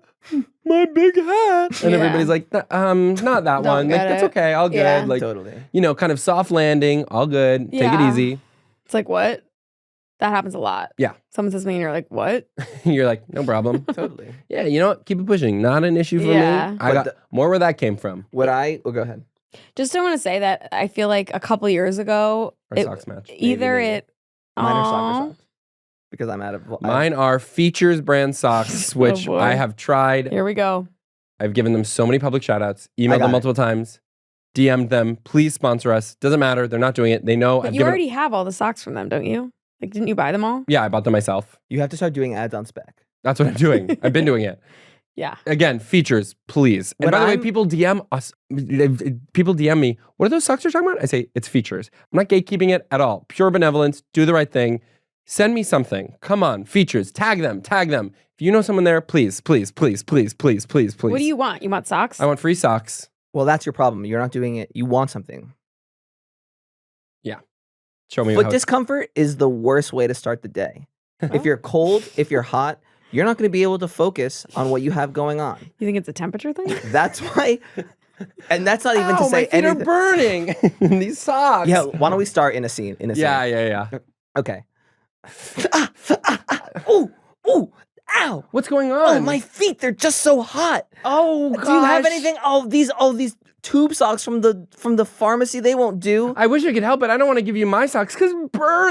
my big hat, and Yeah. everybody's like, not that Don't one. Like get that's it. okay, all good. Yeah. Like Totally. you know, kind of soft landing, all good. Take it Yeah. easy. It's like, what? That happens a lot. Yeah. Someone says something and you're like, what? You're like, no problem. Totally. Yeah, you know what? Keep it pushing. Not an issue for Yeah. me. I But got more where that came from. Go ahead. Just don't want to say that I feel like a couple years ago, Our it- socks match. either maybe. it. Mine are Aw. soccer socks because I'm out of Mine are Features brand socks, which boy. I have tried. Here we go. I've given them so many public shout outs, I emailed got them it. multiple times, DM'd them, please sponsor us. Doesn't matter. They're not doing it. They know But I've you given already have all the socks from them, don't you? Like, didn't you buy them all? Yeah, I bought them myself. You have to start doing ads on spec. That's what I'm doing. I've been doing it. Yeah. Again, features, please. And When by the way, I'm- people DM us. People DM me. What are those socks you're talking about? I say it's features. I'm not gatekeeping it at all. Pure benevolence. Do the right thing. Send me something. Come on, features. Tag them. If you know someone there, please. What do you want? You want socks? I want free socks. Well, that's your problem. You're not doing it. You want something. Show me Foot how. discomfort is the worst way to start the day. If you're cold, if you're hot, you're not going to be able to focus on what you have going on. You think it's a temperature thing? That's why, and that's not even to Ow, say my feet are anything. burning. These socks. Yeah, why don't we start in a scene? Yeah. Okay. Ooh, ow. What's going Oh, on? my feet, they're just so hot. Oh, gosh. Do you have anything? All these tube socks from the pharmacy, they won't do. I wish I could help, but I don't want to give you my socks because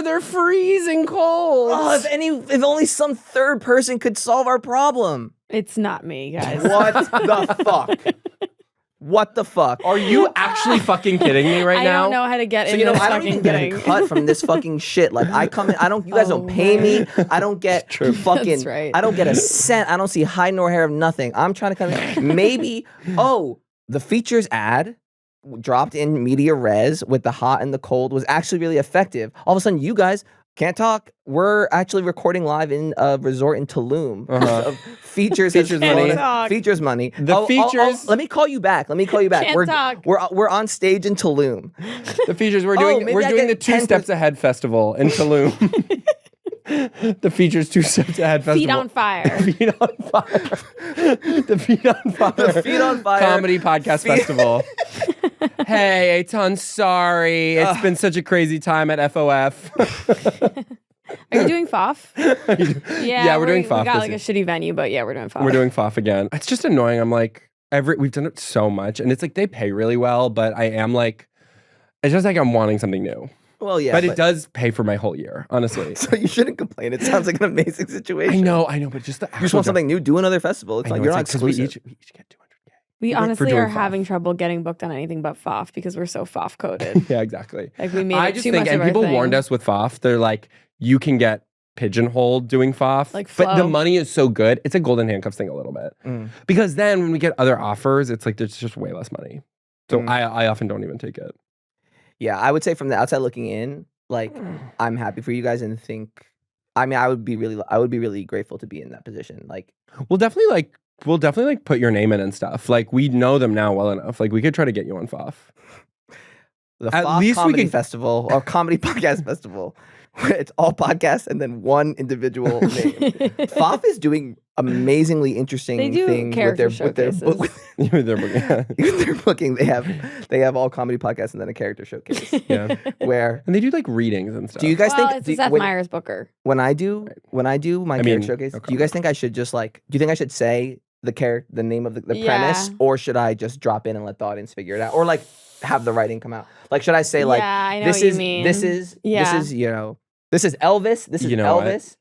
they're freezing cold. Oh, if only some third person could solve our problem. It's not me, guys. What the fuck? What the fuck? Are you actually fucking kidding me right I now? don't know how to get So into you know, this I don't fucking even get thing. a cut from this fucking shit. Like I come in, you guys don't pay me. I don't get fucking. That's right. I don't get a cent. I don't see hide nor hair of nothing. I'm trying to come in. Maybe. Oh, the features ad dropped in media res with the hot and the cold was actually really effective. All of a sudden, you guys can't talk. We're actually recording live in a resort in Tulum. Features has Features money. flown- Talk. Features money. The features- let me call you back. Can't talk. We're on stage in Tulum. The features we're Oh, doing. maybe We're I doing the get 2 10%. Steps Ahead Festival in Tulum. The features 2 Steps Ahead Festival. Feet on fire. Feet on fire. The Feet on Fire. The Feet on Fire Comedy Podcast Festival. Hey, Eton, sorry. It's been such a crazy time at FOF. Are you doing FOF? Yeah, we're doing FOF We got this like year. a shitty venue, but yeah, we're doing FOF. We're doing FOF again. It's just annoying. I'm like, we've done it so much, and it's like they pay really well, but I am like, it's just like I'm wanting something new. Well, yeah, but it does pay for my whole year, honestly. So you shouldn't complain. It sounds like an amazing situation. I know, but just the You just want something new. Do another festival. It's I like know, you're not it's like, 'cause exclusive. we each get 200K. We Like, for honestly doing are FOF. having trouble getting booked on anything but FOF because we're so FOF coded. Yeah, exactly. Like we made I it just too think, much and of our people thing. warned us with FOF. They're like, you can get pigeonholed doing FOF, Like but the Flo. money is so good. It's a golden handcuffs thing a little bit because then when we get other offers, it's like there's just way less money. So I often don't even take it. Yeah, I would say from the outside looking in, like I'm happy for you guys and think. I mean, I would be really grateful to be in that position. Like, We'll definitely put your name in and stuff. Like we know them now well enough. Like we could try to get you on FOF. the At FOF least we Comedy can- Festival or Comedy Podcast Festival, where it's all podcasts and then one individual name. FOF is doing amazingly interesting They do things character with their showcases. with their booking. They have all comedy podcasts and then a character showcase. Yeah, Where and they do like readings and stuff. do you guys Well, think it's a Seth Meyers Booker. when I do my character showcase, okay. do you guys think I should just do you think I should say the name of the premise, Yeah. or should I just drop in and let the audience figure it out, or like have the writing come out? Like, should I say like Yeah, I know this what you is mean. this is Yeah. this is Elvis, this is You know what? Elvis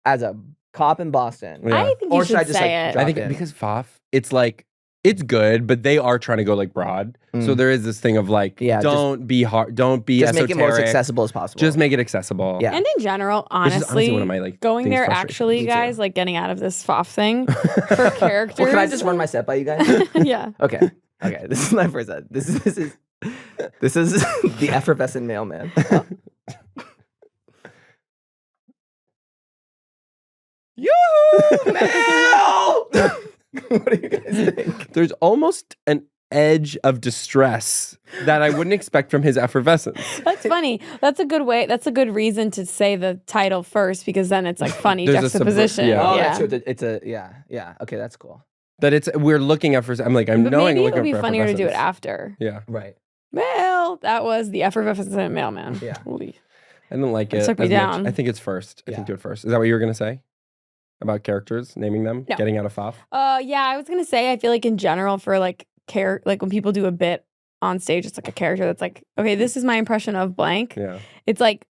as a cop in Boston, Yeah. I think or you should I should just say like it. drop I think in? because FOF, it's like it's good, but they are trying to go like broad. So there is this thing of like, Yeah, don't be hard, don't be just esoteric. make it more accessible as possible. Just make it accessible. Yeah. And in general, Which is honestly honestly, one of my, like, going biggest there frustrations. actually, Me too. guys, like getting out of this FOF thing for characters. Well, can I just run my set by you guys? Yeah. Okay. This is my first set. This is the effervescent mailman. Yoo-hoo! Mail! What do you guys think? There's almost an edge of distress that I wouldn't expect from his effervescence. That's funny. That's a good way. That's a good reason to say the title first because then it's like funny There's a juxtaposition. yeah. Oh, yeah. that's true. It's a yeah. Okay, that's cool. That we're looking at I'm like, I'm But knowing maybe it looking would be for funnier to do it effervescence. after. Yeah. Right. Well, that was the effervescent mailman. Yeah. Holy. I didn't like It it. took me as much. down. I think it's first. I Yeah. think do it first. Is that what you were gonna say? About characters, naming them, No. getting out of FOF? Yeah, I was gonna say I feel like in general for like like when people do a bit on stage, it's like a character that's like, okay, this is my impression of blank. Yeah. It's like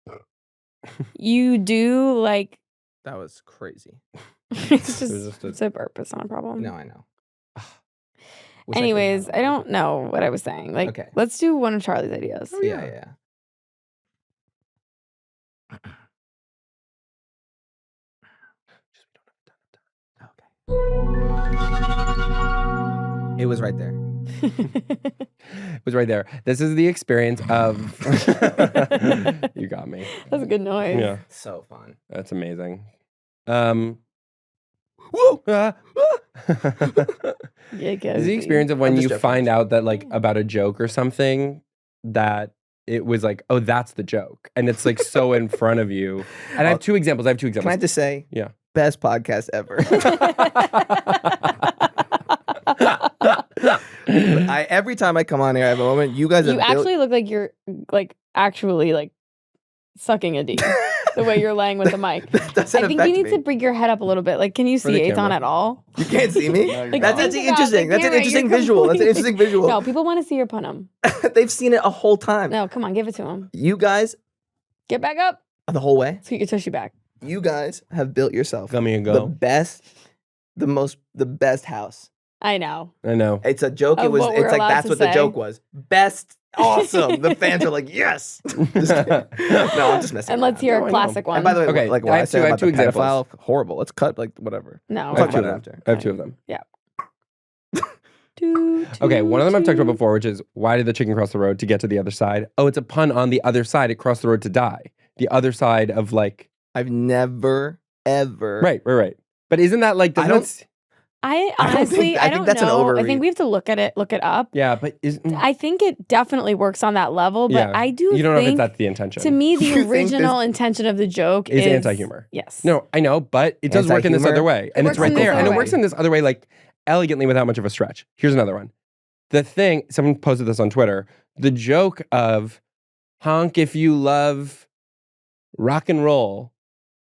you do like That was crazy. it's It was just it's a burp, it's not a problem. No, I know. Wish I could Anyways, have I it. don't know what I was saying. Like, Okay. let's do one of Charlie's ideas. Yeah. It was right there. It was right there. This is the experience of. You got me. That's a good noise. Yeah, So fun. that's amazing. Whoa! Ah. Yeah, Is the experience of when I'm you just joking. find out that like about a joke or something that it was like, oh, that's the joke. And it's like so in front of you. And I have two examples. Can I just say, Yeah. best podcast ever. Every time I come on here, I have a moment. You guys You have actually look like you're like actually like sucking a D. The way you're laying with the mic. doesn't I think you affect need me. to bring your head up a little bit. Like, can you For see the Eytan camera. at all? You can't see me. Like, That's think about interesting. the That's an camera, interesting you're visual. That's an completely- interesting visual. No, people want to see your punum. They've seen it a whole time. No, come on, give it to him. You guys, Get back up. the whole way, Let's get your tissue back. you guys have built yourself Gummy and the go. best, the best house. I know. I know. It's a joke. Of what we're It's like allowed that's to what the say. joke was. Best, awesome. The fans are like, yes. Just kidding. No, I'm just messing. And let's hear No, I a know. classic one. And by the way, Okay, like I what I have said two- I about have the two examples. pedophile, horrible. Let's cut like whatever. No. We'll I talk have two about of it them. after. I have two of them. Yeah. Okay, one of them I've talked about before, which is why did the chicken cross the road to get to the other side? Oh, it's a pun on the other side. It crossed the road to die. The other side of like, I've never ever. right. But isn't that like, I doesn't don't- that s- I I don't honestly, think- I I think don't that's an know. I overread. think we have to look it up. yeah, but isn't, I think it definitely works on that level, but yeah. I do You don't know if think, that's the intention. to me, You the think original intention of the joke Is is anti-humor. Yes. No, I know, but it does work in this Anti-humor? other way. And It it's works right in this there. And other it works way. in this other way, like elegantly without much of a stretch. Here's another one. The thing, someone posted this on Twitter. The joke of honk if you love rock and roll.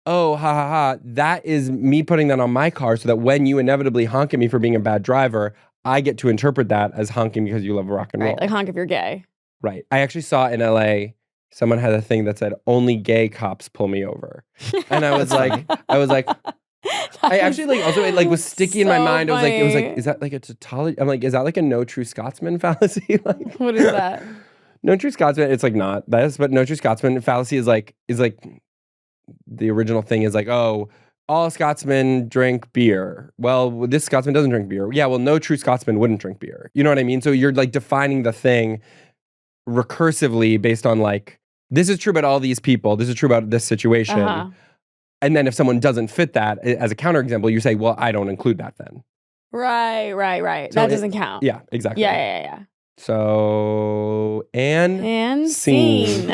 Oh, ha ha ha. That is me putting that on my car so that when you inevitably honk at me for being a bad driver, I get to interpret that as honking because you love rock and roll. Right. Like honk if you're gay. Right. I actually saw in LA, someone had a thing that said, only gay cops pull me over. And I was like, I actually like also it like was sticky in my mind. It was like, is that like a tautology? I'm like, is that like a no true Scotsman fallacy? Like What is that? no true Scotsman, it's like not this, but no true Scotsman fallacy is like the original thing is like, oh, all Scotsmen drink beer. Well, this Scotsman doesn't drink beer. Yeah, well, no true Scotsman wouldn't drink beer. You know what I mean? So you're like defining the thing recursively based on like, this is true about all these people. This is true about this situation. Uh-huh. And then if someone doesn't fit that as a counterexample, you say, well, I don't include that then. Right. So That it- doesn't count. Yeah, exactly. Yeah. So, and Scene.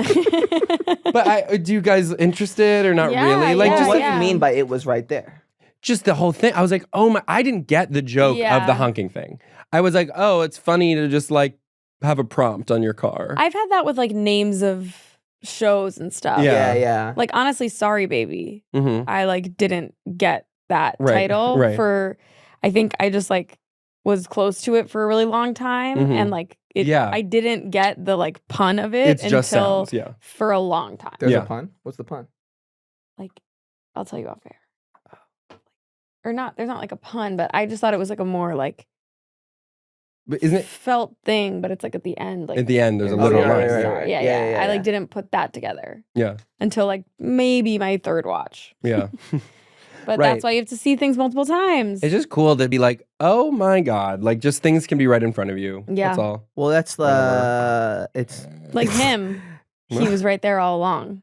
but do you guys interested or not Yeah, really? Like yeah, just What like, do you mean by it was right there? just the whole thing. I was like, oh my, I didn't get the joke of Yeah. the honking thing. I was like, oh, it's funny to just like have a prompt on your car. I've had that with like names of shows and stuff. Yeah. Yeah. Like honestly, Sorry Baby. Mm-hmm. I like didn't get that Right, title right. for I think I just like was close to it for a really long time Mhm. and like it Yeah. I didn't get the like pun of it It's until just sounds, yeah. for a long time. There's Yeah. a pun. What's the pun? Like I'll tell you off air. Or not, there's not like a pun, but I just thought it was like a more like But isn't it felt thing, but it's like at the end, like at the end? There's a Oh, little yeah, line. right. sorry. Yeah, Yeah, yeah. yeah, I like yeah. didn't put that together Yeah, until like maybe my third watch. yeah. But Right. that's why you have to see things multiple times. It's just cool to be like, oh my god, like just things can be right in front of you. Yeah. That's all. Well, that's the. It's Like him, he was right there all along.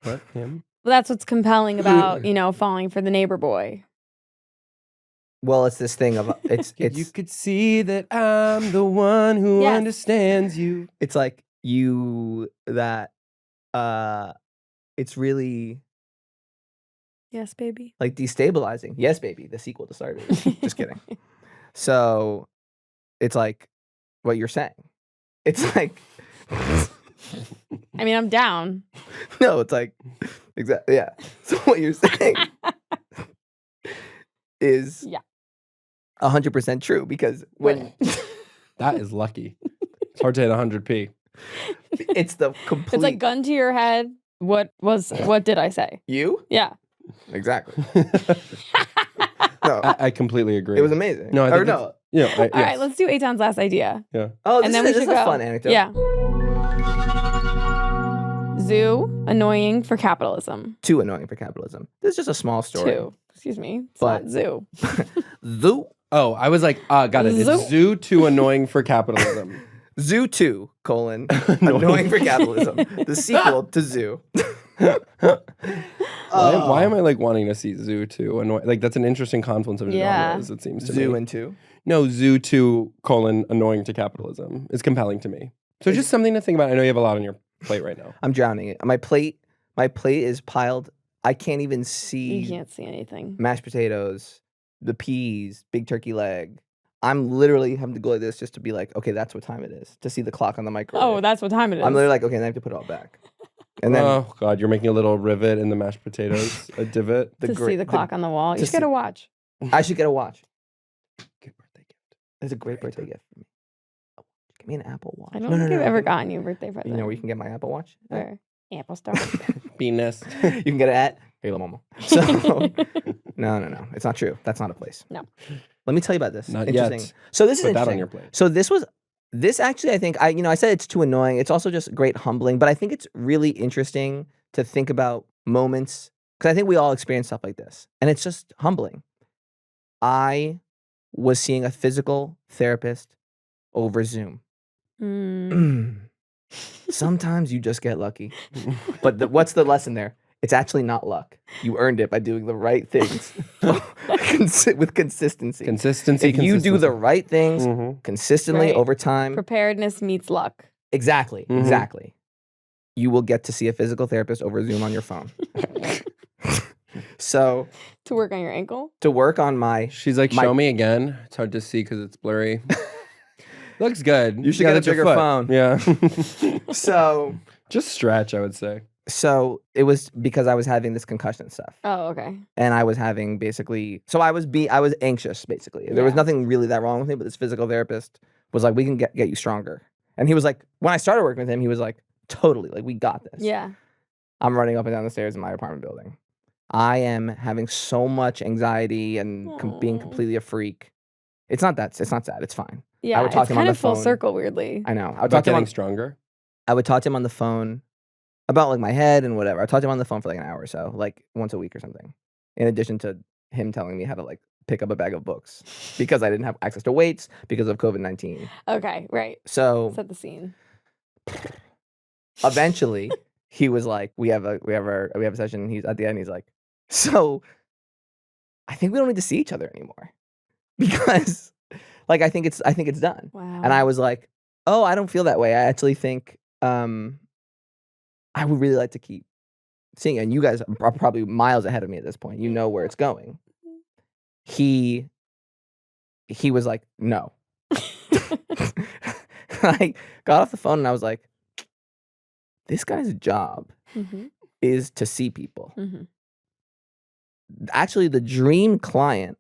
What him? Well, that's what's compelling about, falling for the neighbor boy. well, it's this thing of it's You could see that I'm the one who Yes. understands you. it's like you that it's really Yes, baby. like destabilizing. Yes, baby, the sequel to Sorry Baby. Just kidding. So it's like what you're saying. It's like I mean, I'm down. no, it's like exactly yeah. So what you're saying is Yeah. 100% true because when That is lucky. It's hard to hit 100p. it's the complete It's like gun to your head. What did I say? you Yeah. exactly. No, I completely agree. it was amazing. No, I or think no. Yeah. All right, let's do Eytan's last idea. Oh, this And then is, we this should is a go. fun anecdote. Yeah. Zoo, annoying for capitalism. Too annoying for capitalism. This is just a small story. Two. Excuse me. It's But- not zoo. Zoo. Oh, I was like, got it. Zoo. It's zoo too annoying for capitalism. Zoo 2, annoying for capitalism. The sequel to Zoo. Why am I like wanting to see zoo too annoying? Like that's an interesting confluence of Yeah. genres. It seems to Zoo me. and 2? No, zoo 2 annoying to capitalism is compelling to me. So just something to think about. I know you have a lot on your plate right now. I'm drowning it. My plate is piled. I can't even see You can't see anything. mashed potatoes, the peas, big turkey leg. I'm literally having to go like this just to be like, okay, that's what time it is. To see the clock on the microwave. Oh, that's what time it is. I'm literally like, okay, then I have to put it all back. And then Oh God, you're making a little rivet in the mashed potatoes, a divot. to see the clock on the wall. You should get a watch. I should get a watch. Good birthday gift. It's a great birthday gift for me. Give me an Apple Watch. I don't think I've ever gotten you a birthday present. You know where you can get my Apple Watch? Where? Apple Store. Penis. You can get it at Halo Momo. So no. It's not true. That's not a place. No. Let me tell you about this. Not Interesting. yet. So this is Put that interesting. on your plate. So this actually, I think I said it's too annoying. It's also just great humbling, but I think it's really interesting to think about moments because I think we all experience stuff like this, and it's just humbling. I was seeing a physical therapist over Zoom. Sometimes you just get lucky. But what's the lesson there? It's actually not luck. You earned it by doing the right things with consistency. If you do the right things consistently Right. over time, Preparedness meets luck. exactly, you will get to see a physical therapist over Zoom on your phone. So To work on your ankle? to work on my, She's like, show me again. It's hard to see because it's blurry. Looks good. You should get a that's your bigger foot. phone. Yeah. so Just stretch, I would say. it was because I was having this concussion stuff. Oh, okay. And I was having basically, so I was anxious basically. There was Yeah. nothing really that wrong with me, but this physical therapist was like, we can get you stronger. And he was like, when I started working with him, he was like, totally, like we got this. Yeah. I'm running up and down the stairs in my apartment building. I am having so much anxiety and being Aw. completely a freak. It's not sad. It's fine. Yeah. would talk It's to him on kind the of full phone. circle, weirdly. I know. I would About talk to him getting on, stronger. I would talk to him on the phone about like my head and whatever. I talked to him on the phone for like an hour or so, like once a week or something. In addition to him telling me how to like pick up a bag of books because I didn't have access to weights because of COVID-19. Okay, right. So Set the scene. eventually he was like, we have a session. And he's at the end. He's like, so I think we don't need to see each other anymore because like I think it's done. Wow. And I was like, oh, I don't feel that way. I actually think I would really like to keep seeing it. And you guys are probably miles ahead of me at this point. You know where it's going. He was like, no. I got off the phone and I was like, this guy's job Mhm. is to see people. Mhm. Actually, the dream client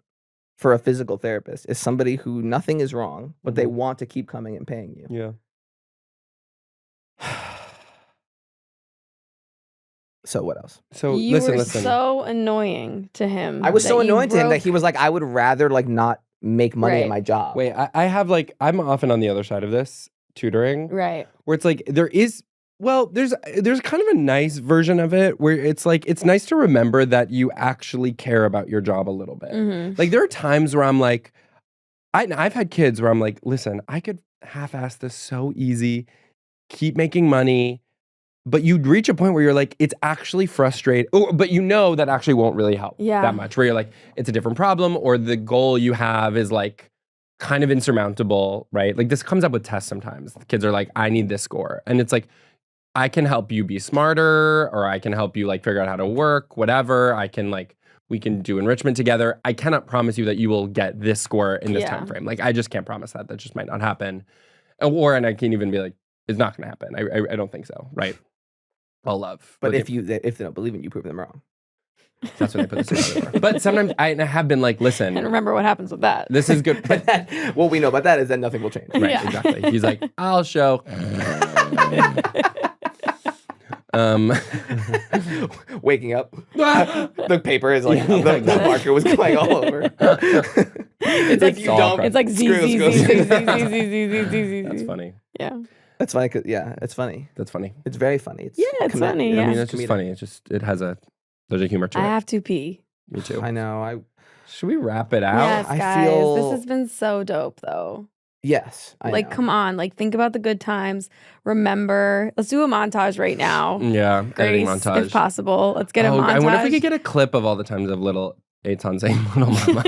for a physical therapist is somebody who nothing is wrong, but they want to keep coming and paying you. Yeah. So what else? So You were listen. so annoying to him. I was that so you annoyed to him that broke- he was like, I would rather like not make money at Right. my job. Wait, I have like, I'm often on the other side of this, tutoring, Right. where it's like, there's kind of a nice version of it where it's like, it's nice to remember that you actually care about your job a little bit. Mhm. Like there are times where I'm like, I've had kids where I'm like, listen, I could half-ass this so easy, keep making money, but you'd reach a point where you're like, it's actually frustrating, but you know that actually won't really help Yeah. that much, where you're like, it's a different problem, or the goal you have is like kind of insurmountable, right? Like this comes up with tests sometimes. The kids are like, I need this score. And it's like, I can help you be smarter, or I can help you like figure out how to work, whatever. We can do enrichment together. I cannot promise you that you will get this score in this Yeah. time frame. Like I just can't promise that. That just might not happen. And I can't even be like, it's not gonna happen. I don't think so, right? All love. But Look, if they don't believe in you, prove them wrong. that's what they put this together for. But sometimes I have been like, listen, And remember what happens with that. this is good. But what we know about that is that nothing will change. Right, Yeah. exactly. He's like, I'll show. Waking up, the paper is like the marker was going all over. It's like If you don't, It's like Z, screw, Z, screw, Z, screw. Z, Z, Z, Z, Z, Z, Z. That's funny. Yeah. That's funny. It's funny. That's funny. It's very funny. It's Yeah, it's funny, I yeah. mean, it's just funny. It's just there's a humor to I it. have to pee. Me too. I know. Should we wrap it out? Yes, I guys. feel- This has been so dope, though. Yes. I Like, know. come on. Like, think about the good times. Remember. Let's do a montage right now. Yeah, editing Grace, montage. if possible. Let's get a Oh, montage. I wonder if we could get a clip of all the times of little Eytan saying little mama.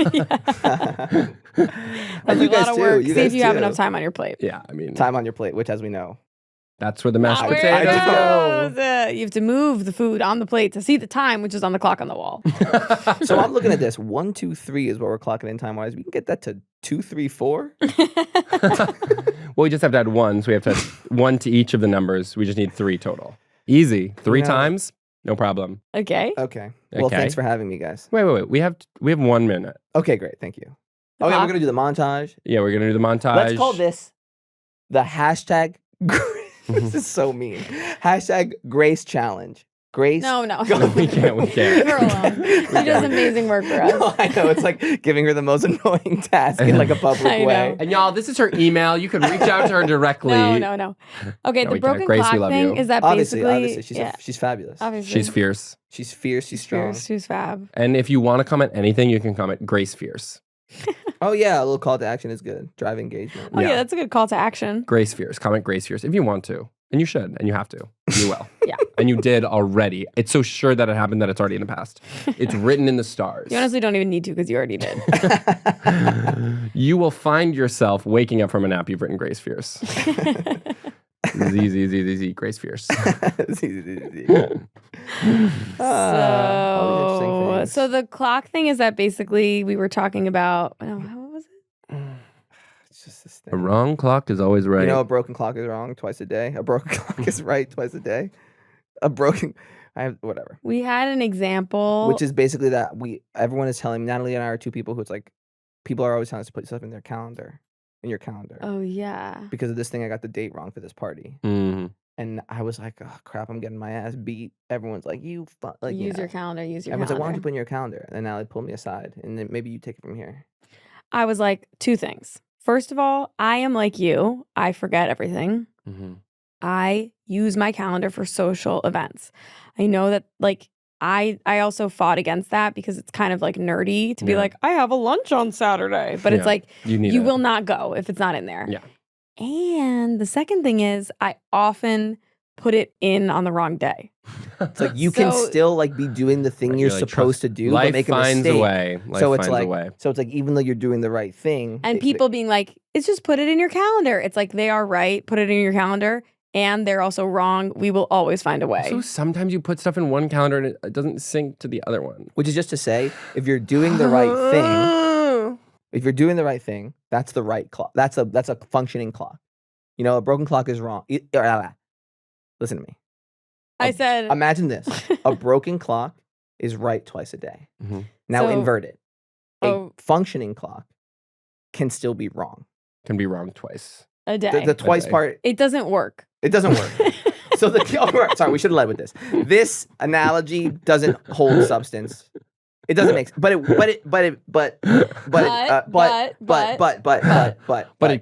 That's You a guys lot of too. work. You See if guys you have too. enough time on your plate. Yeah, I mean, Time on your plate, which, as we know, That's where the mashed Not where potatoes it go. goes. You have to move the food on the plate to see the time, which is on the clock on the wall. So I'm looking at this. 1, 2, 3 is what we're clocking in time wise. We can get that to 2, 3, 4. Well, we just have to add 1, so we have to add 1 to each of the numbers. We just need 3 total. Easy. 3 Yeah. times, no problem. Okay. Okay. Well, Okay. thanks for having me, guys. Wait. We have 1 minute. Okay, great. Thank you. The Okay, we're clock? gonna do the montage. Yeah, we're gonna do the montage. Let's call this the hashtag. This is so mean. Hashtag Grace Challenge. Grace. No. We can't. Leave her alone. She does amazing work for us. No, I know. It's like giving her the most annoying task in like a public I know. way. And y'all, this is her email. You can reach out to her directly. No. Okay, No, the we can't. broken Grace, clock we love thing you. is that Obviously, basically she's fabulous. obviously She's fierce. She's fierce. She's strong. fierce. She's fab. And if you want to comment anything, you can comment Grace Fierce. Oh yeah, a little call to action is good. Drive engagement. Oh yeah, Yeah. that's a good call to action. Grace Fierce. Comment Grace Fierce if you want to. And you should. And you have to. You will. Yeah. And you did already. It's so sure that it happened that it's already in the past. It's written in the stars. You honestly don't even need to because you already did. You will find yourself waking up from a nap. You've written Grace Fierce. Z, Grace Fierce. All these interesting things. So the clock thing is that basically we were talking about. Oh, how was it? It's just this A thing. wrong clock is always right. You know, a broken clock is wrong twice a day. A broken clock is right twice a day. Whatever. We had an example. Which is basically that everyone is telling Natalie and I are two people who it's like people are always telling us to put stuff in your calendar. Oh yeah. Because of this thing, I got the date wrong for this party. Mhm. And I was like, oh crap, I'm getting my ass beat. Everyone's like, like Use your calendar. Use your Everyone's like, why don't calendar. you put in your calendar? And Natalie pulled me aside, and then maybe you take it from here. I was like, 2 things. First of all, I am like you. I forget everything. Mhm. I use my calendar for social events. I know that like I also fought against that because it's kind of like nerdy to be Yeah. like, I have a lunch on Saturday. But Yeah. it's like You will not go if it's not in there. Yeah. And the second thing is I often put it in on the wrong day. It's like you can So- still like be doing the thing you're like, supposed to do, Life but make a finds mistake. a way. Life So it's finds like, a way. so it's like even though you're doing the right thing, And people being like, it's just put it in your calendar. It's like they are right, put it in your calendar, and they're also wrong. We will always find a way. So sometimes you put stuff in one calendar and it doesn't sync to the other one. which is just to say, if you're doing the right thing, that's the right clock. That's a functioning clock. You know, a broken clock is wrong. Listen to me. I said, Imagine this: a broken clock is right twice a day. Mhm. Now So- invert it. A Oh. functioning clock can still be wrong. Can be wrong twice. a day. The twice day. part, It doesn't work. it doesn't work. So sorry, we should have led with this. This analogy doesn't hold substance. It doesn't make sense. But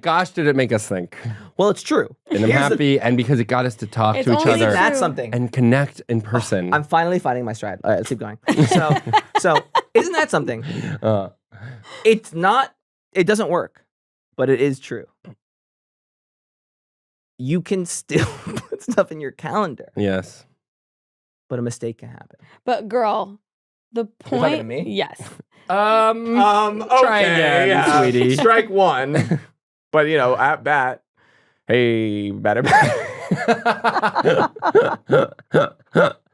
gosh, did it make us think. Well, it's true. And I'm Here's the- happy, and because it got us to talk It's to each only other That's true. something. and connect in person. I'm finally finding my stride. All right, let's keep going. So isn't that something? Uh, It's not. It doesn't work, but it is true. You can still put stuff in your calendar, yes. but a mistake can happen. But girl, the talking point. to me? Yes. Try again, sweetie. Strike one. But at bat, hey, batter.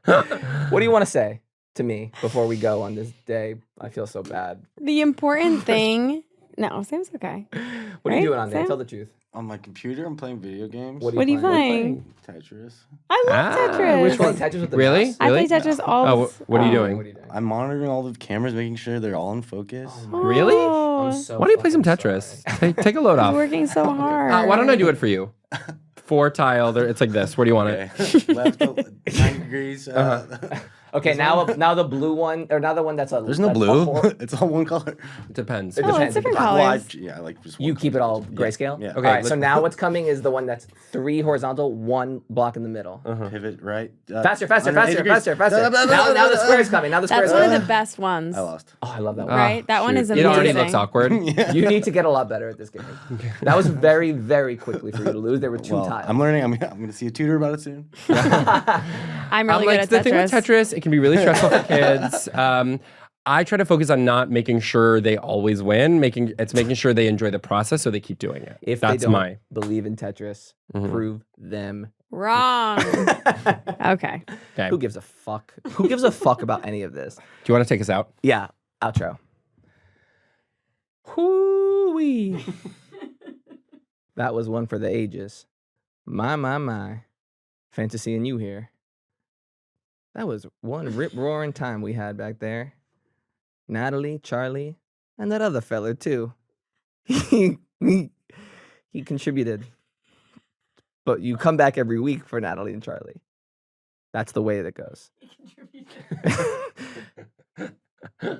What do you want to say to me before we go on this day? I feel so bad. The important thing. No, Sam's okay. What are you Right, doing on there? Sam? Tell the truth. On my computer, I'm playing video games. What What are you playing? playing? Tetris. I love Tetris. which one? Tetris with the Really? mouse? I play Tetris all. Oh, what are you doing? What are you doing? I'm monitoring all the cameras, making sure they're all in focus. Really? Oh, I'm so Why don't you play some fucking Tetris? sorry. Take a load he's off. working so hard. Why don't I do it for you? 4 tile. It's like this. Where do you want Okay. it? Left 90 degrees. Okay, now the blue one, or now the one that's a. There's no that's a blue. hor- It's all one color. It depends. It Oh, depends. it's different It depends. Well, colors. I like just You one keep it all color. grayscale? Yeah. Okay, Okay, all right, so let's- now what's coming is the one that's 3 horizontal, 1 block in the middle. Pivot right. Faster. 180 degrees. Now the square is coming. Now the square That's is one coming. of the best ones. I lost. Oh, I love that one. Right? That one Shoot. is It already amazing. looks awkward. You need to get a lot better at this game. That was very, very quickly for you to lose. There were 2 Well, tiles. I'm learning. I'm going to see a tutor about it soon. I'm really like good the at thing with Tetris. Tetris, it can be really stressful for kids. I try to focus on not making sure they always win, making sure they enjoy the process so they keep doing it. If That's they don't my believe in Tetris, prove them. Wrong. Okay. okay. Who gives a fuck? Who gives a fuck about any of this? Do you want to take us out? Yeah, outro. Hoo-wee. That was one for the ages. My. Fantasy and you here. That was one rip-roaring time we had back there. Natalie, Charlie, and that other fella too. He contributed. But you come back every week for Natalie and Charlie. That's the way that goes.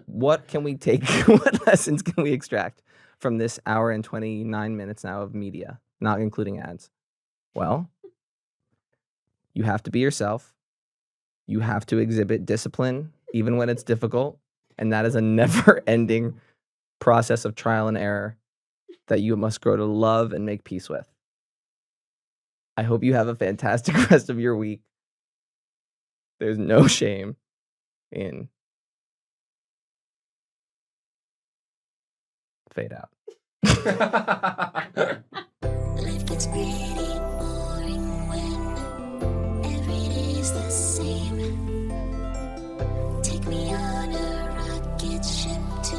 What can we take? What lessons can we extract from this hour and 29 minutes now of media, not including ads? Well, you have to be yourself. You have to exhibit discipline, even when it's difficult. And that is a never-ending process of trial and error that you must grow to love and make peace with. I hope you have a fantastic rest of your week. There's no shame in fade out. Life gets pretty boring when every day's the same. Take me on a rocket ship to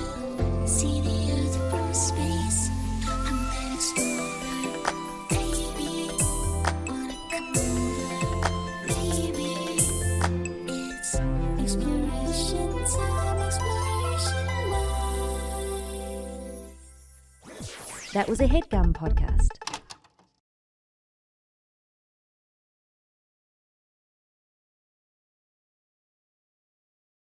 see the Earth from space. I'm an explorer, baby. Wanna come over, baby? It's exploration time, exploration life. That was a Headgum podcast.